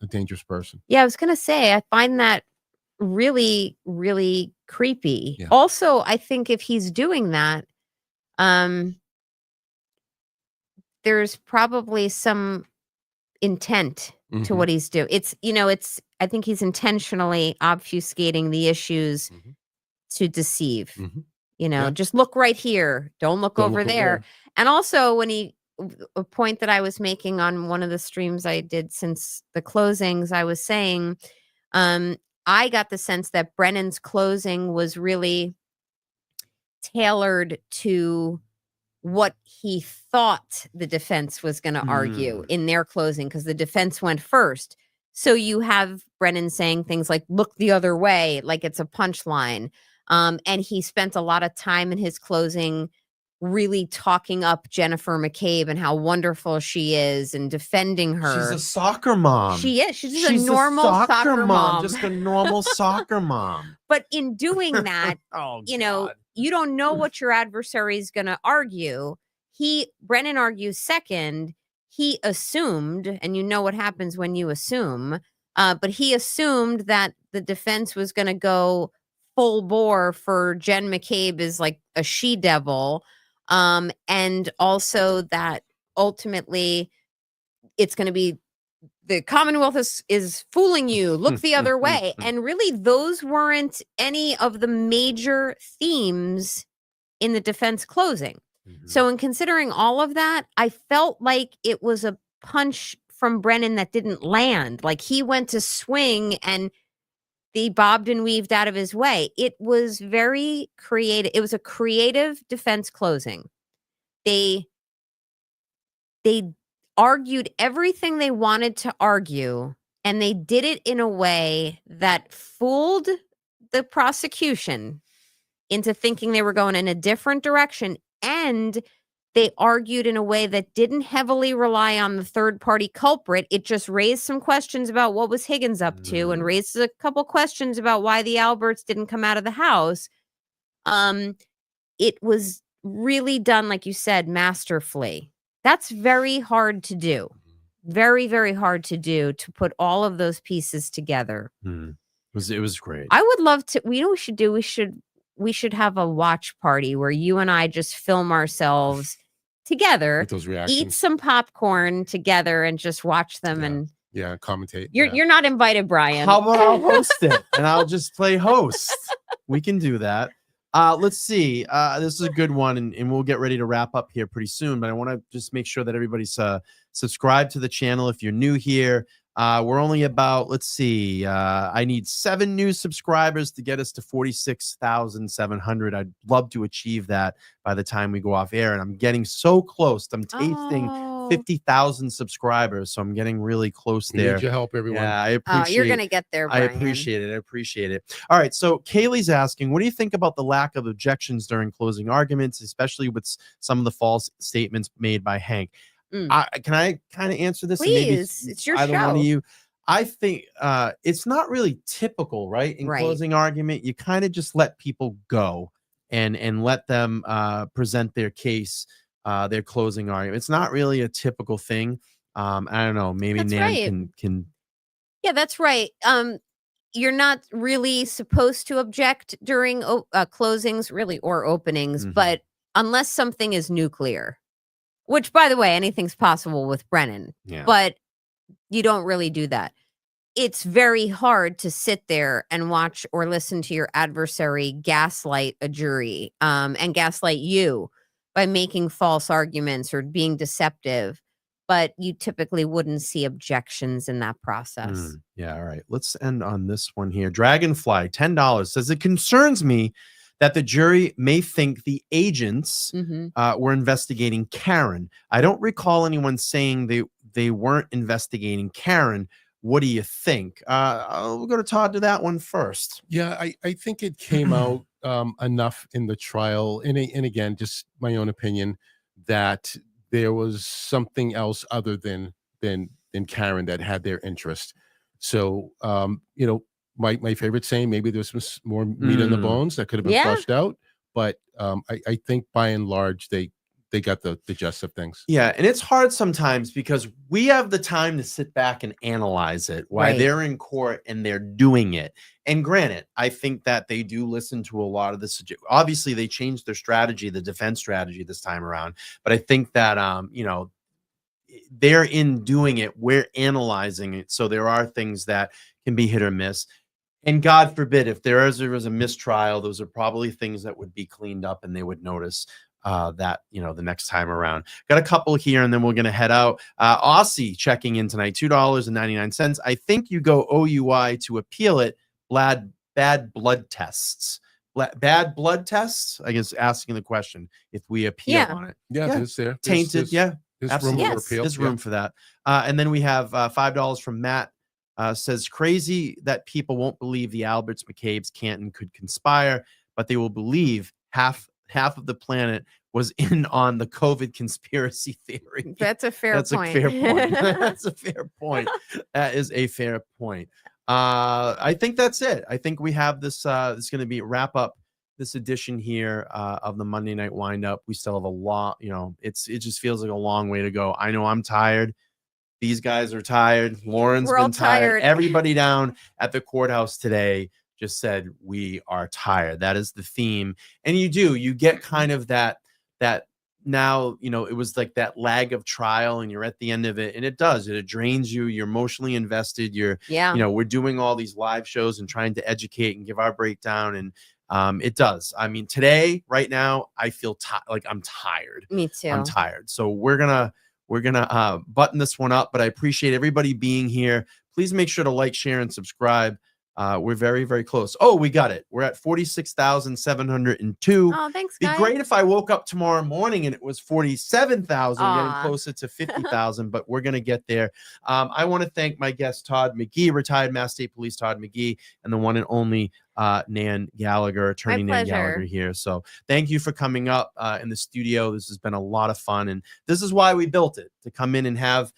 Speaker 2: person.
Speaker 3: Yeah, I was going to say, I find that really, really creepy.
Speaker 2: Yeah.
Speaker 3: Also, I think if he's doing that, there's probably some intent to what he's doing. I think he's intentionally obfuscating the issues to deceive. Just look right here. Don't look over there. And also, a point that I was making on one of the streams I did since the closings, I was saying, I got the sense that Brennan's closing was really tailored to what he thought the defense was going to argue in their closing, because the defense went first. So you have Brennan saying things like, look the other way, like it's a punchline. And he spent a lot of time in his closing really talking up Jennifer McCabe and how wonderful she is and defending her.
Speaker 1: She's a soccer mom.
Speaker 3: She is. She's just a normal soccer mom.
Speaker 1: Just a normal soccer mom.
Speaker 3: But in doing that, you don't know what your adversary is going to argue. Brennan argues second. He assumed, and you know what happens when you assume, but he assumed that the defense was going to go full bore for Jen McCabe as like a she-devil. And also that ultimately it's going to be the Commonwealth is fooling you. Look the other way. And really, those weren't any of the major themes in the defense closing. So in considering all of that, I felt like it was a punch from Brennan that didn't land. Like he went to swing and they bobbed and weaved out of his way. It was very creative. It was a creative defense closing. They argued everything they wanted to argue, and they did it in a way that fooled the prosecution into thinking they were going in a different direction. And they argued in a way that didn't heavily rely on the third party culprit. It just raised some questions about what was Higgins up to and raised a couple questions about why the Alberts didn't come out of the house. It was really done, like you said, masterfully. That's very hard to do. Very, very hard to do, to put all of those pieces together.
Speaker 1: It was great.
Speaker 3: I would love to. We know what we should do. We should have a watch party where you and I just film ourselves together,
Speaker 2: With those reactions.
Speaker 3: eat some popcorn together, and just watch them. And
Speaker 2: commentate.
Speaker 3: you're not invited, Brian.
Speaker 1: How about I'll host it and I'll just play host? We can do that. Let's see. This is a good one, and we'll get ready to wrap up here pretty soon. But I want to just make sure that everybody's subscribed to the channel. If you're new here, we're only about, let's see, I need 7 new subscribers to get us to 46,700. I'd love to achieve that by the time we go off air, and I'm getting so close. I'm tasting 50,000 subscribers, so I'm getting really close there.
Speaker 2: Need your help, everyone.
Speaker 1: Yeah, I appreciate.
Speaker 3: You're gonna get there, Brian.
Speaker 1: I appreciate it. I appreciate it. All right, so Kaylee's asking, what do you think about the lack of objections during closing arguments, especially with some of the false statements made by Hank? Can I kind of answer this?
Speaker 3: Please, it's your
Speaker 1: either
Speaker 3: show.
Speaker 1: one of you. I think it's not really typical, right? In closing argument, you kind of just let people go and let them present their case, their closing argument. It's not really a typical thing. I don't know. Maybe
Speaker 3: That's
Speaker 1: Nan
Speaker 3: right.
Speaker 1: can.
Speaker 3: Yeah, that's right. You're not really supposed to object during closings, really, or openings, but unless something is nuclear. Which, by the way, anything's possible with Brennan, but you don't really do that. It's very hard to sit there and watch or listen to your adversary gaslight a jury and gaslight you by making false arguments or being deceptive, but you typically wouldn't see objections in that process.
Speaker 1: Yeah, all right. Let's end on this one here. Dragonfly, $10, says, it concerns me that the jury may think the agents were investigating Karen. I don't recall anyone saying they weren't investigating Karen. What do you think? We'll go to Todd to that one first.
Speaker 2: Yeah, I think it came out enough in the trial, and again, just my own opinion, that there was something else other than Karen that had their interest. So, my favorite saying, maybe there's some more meat in the bones that could have been flushed out, but I think by and large they got the gist of things.
Speaker 1: Yeah, and it's hard sometimes because we have the time to sit back and analyze it while they're in court and they're doing it. And granted, I think that they do listen to a lot of this. Obviously, they changed their strategy, the defense strategy this time around. But I think that they're in doing it. We're analyzing it, so there are things that can be hit or miss. And God forbid, if there was a mistrial, those are probably things that would be cleaned up and they would notice that, the next time around. Got a couple here and then we're going to head out. Aussie checking in tonight, $2.99. I think you go OUI to appeal it. Bad blood tests. Bad blood tests? I guess asking the question if we appeal on it.
Speaker 2: Yeah, it's there.
Speaker 1: Tainted,
Speaker 2: There's room
Speaker 1: absolutely.
Speaker 2: for appeal.
Speaker 1: There's room for that. And then we have $5 from Matt. Says, crazy that people won't believe the Alberts, McCabe's, Canton could conspire, but they will believe half of the planet was in on the COVID conspiracy theory.
Speaker 3: That's a fair point.
Speaker 1: A fair point. That's a fair point. That is a fair point. I think that's it. I think we have this. This is going to be wrap up this edition here of the Monday Night Windup. We still have a lot. It just feels like a long way to go. I know I'm tired. These guys are tired. Lauren's been tired. Everybody down at the courthouse today just said we are tired. That is the theme. And you get kind of that now, you know, it was like that lag of trial and you're at the end of it, and it drains you. You're emotionally invested. You know, we're doing all these live shows and trying to educate and give our breakdown, and it does. I mean, today, right now, I feel like I'm tired.
Speaker 3: Me too.
Speaker 1: I'm tired. So we're gonna button this one up, but I appreciate everybody being here. Please make sure to like, share, and subscribe. We're very, very close. Oh, we got it. We're at 46,702.
Speaker 3: Oh, thanks, guys.
Speaker 1: Be great if I woke up tomorrow morning and it was 47,000, getting
Speaker 3: Aw.
Speaker 1: closer to 50,000, but we're going to get there. I want to thank my guest, Todd McGhee, retired Mass State Police Todd McGhee, and the one and only Nan Gallagher, attorney Nan Gallagher here. So thank you for coming up in the studio. This has been a lot of fun, and this is why we built it, to come in and have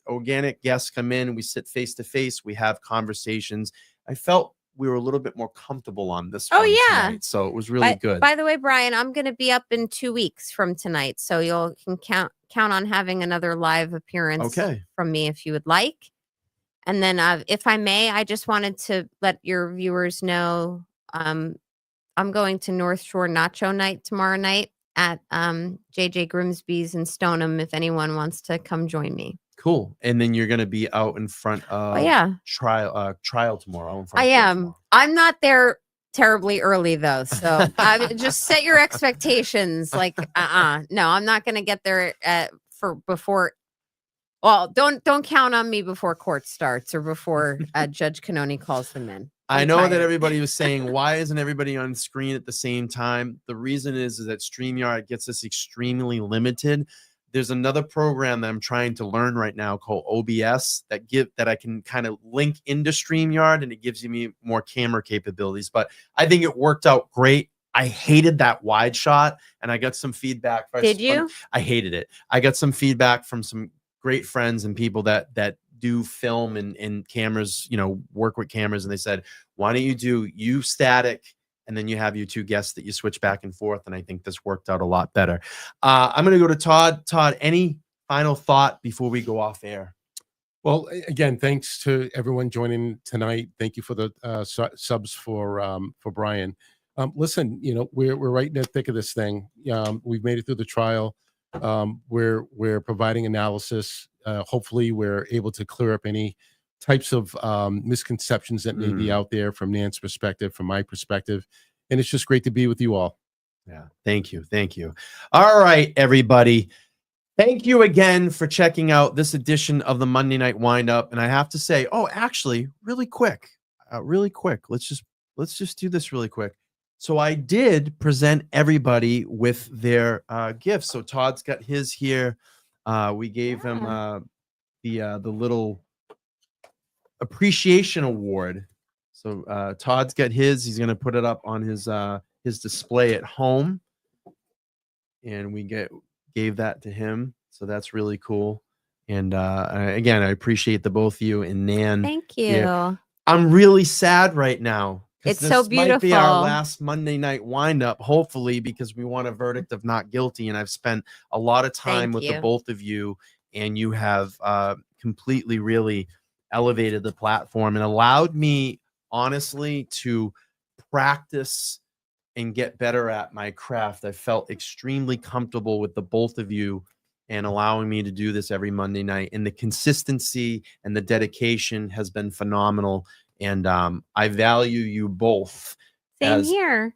Speaker 1: organic guests come in. We sit face to face. We have conversations. I felt we were a little bit more comfortable on this one tonight, so it was really good.
Speaker 3: By the way, Brian, I'm going to be up in 2 weeks from tonight, so you can count on having another live appearance from me if you would like. And then, if I may, I just wanted to let your viewers know I'm going to North Shore Nacho Night tomorrow night at JJ Grimsby's in Stoneham, if anyone wants to come join me.
Speaker 1: Cool. And then you're going to be out in front of trial tomorrow.
Speaker 3: I am. Tomorrow. I'm not there terribly early though, so just set your expectations. Like, no, I'm not going to get there before. Well, don't count on me before court starts or before Judge Cannoni calls them in.
Speaker 1: I know that everybody was saying, why isn't everybody on screen at the same time? The reason is that StreamYard gets us extremely limited. There's another program that I'm trying to learn right now called OBS that I can kind of link into StreamYard, and it gives me more camera capabilities. But I think it worked out great. I hated that wide shot, and I got some feedback.
Speaker 3: Did you?
Speaker 1: I hated it. I got some feedback from some great friends and people that do film and cameras, you know, work with cameras, and they said, why don't you do static, and then you have your two guests that you switch back and forth, and I think this worked out a lot better. I'm going to go to Todd. Todd, any final thought before we go off air?
Speaker 2: Well, again, thanks to everyone joining tonight. Thank you for the subs for Brian. Listen, you know, we're right in the thick of this thing. We've made it through the trial. We're providing analysis. Hopefully we're able to clear up any types of misconceptions that may be out there from Nan's perspective, from my perspective. And it's just great to be with you all.
Speaker 1: Yeah. Thank you. Thank you. All right, everybody. Thank you again for checking out this edition of the Monday Night Windup. And I have to say, actually, really quick, let's just do this really quick. So I did present everybody with their gifts. So Todd's got his here. We gave him the little appreciation award. So Todd's got his. He's going to put it up on his display at home, and we gave that to him. So that's really cool. And again, I appreciate the both of you and Nan.
Speaker 3: Thank you.
Speaker 1: Yeah. I'm really sad right now.
Speaker 3: It's so beautiful.
Speaker 1: Might be our last Monday night windup, hopefully, because we want a verdict of not guilty. And I've spent a lot of time with the both of you, and you have completely really elevated the platform and allowed me, honestly, to practice and get better at my craft. I felt extremely comfortable with the both of you and allowing me to do this every Monday night. And the consistency and the dedication has been phenomenal. And I value you both as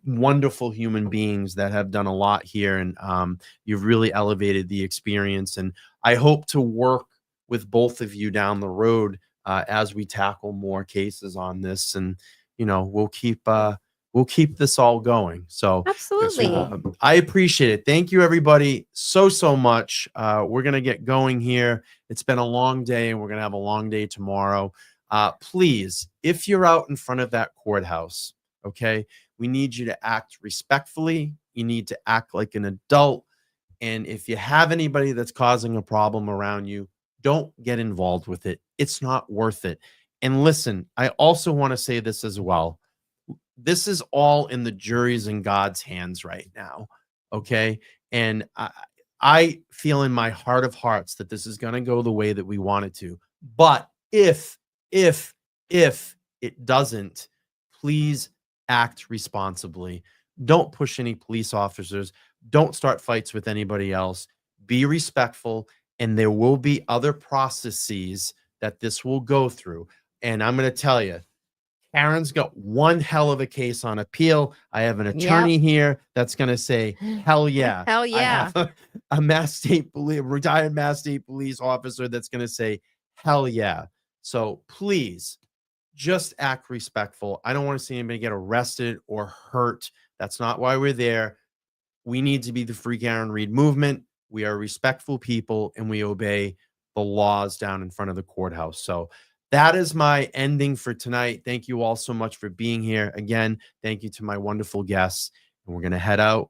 Speaker 1: wonderful human beings that have done a lot here. And you've really elevated the experience. And I hope to work with both of you down the road as we tackle more cases on this. And, you know, we'll keep this all going. So
Speaker 3: absolutely.
Speaker 1: I appreciate it. Thank you, everybody, so much. We're going to get going here. It's been a long day, and we're going to have a long day tomorrow. Please, if you're out in front of that courthouse, okay, we need you to act respectfully. You need to act like an adult. And if you have anybody that's causing a problem around you, don't get involved with it. It's not worth it. And listen, I also want to say this as well. This is all in the jury's and God's hands right now. Okay. And I feel in my heart of hearts that this is going to go the way that we want it to. But if it doesn't, please act responsibly. Don't push any police officers. Don't start fights with anybody else. Be respectful, and there will be other processes that this will go through. And I'm going to tell you, Karen's got one hell of a case on appeal. I have an attorney here that's going to say, hell yeah.
Speaker 3: Hell
Speaker 1: I
Speaker 3: yeah.
Speaker 1: have a retired Mass State Police officer that's going to say, hell yeah. So please just act respectful. I don't want to see anybody get arrested or hurt. That's not why we're there. We need to be the Free Karen Read movement. We are respectful people, and we obey the laws down in front of the courthouse. So that is my ending for tonight. Thank you all so much for being here. Again, thank you to my wonderful guests. And we're going to head out.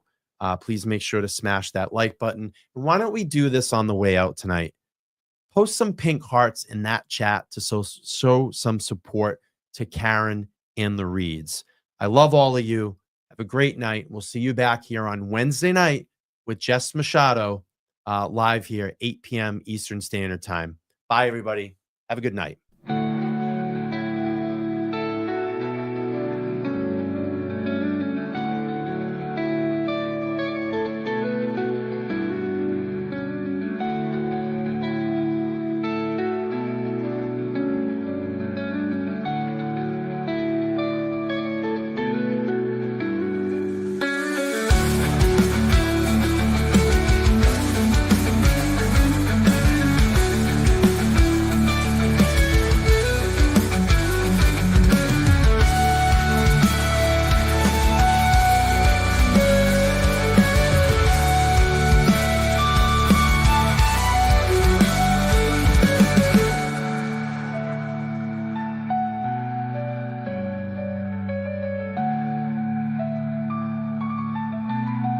Speaker 1: Please make sure to smash that like button. And why don't we do this on the way out tonight? Post some pink hearts in that chat to show some support to Karen and the Reeds. I love all of you. Have a great night. We'll see you back here on Wednesday night with Jess Machado live here, 8 p.m. Eastern Standard Time. Bye, everybody. Have a good night.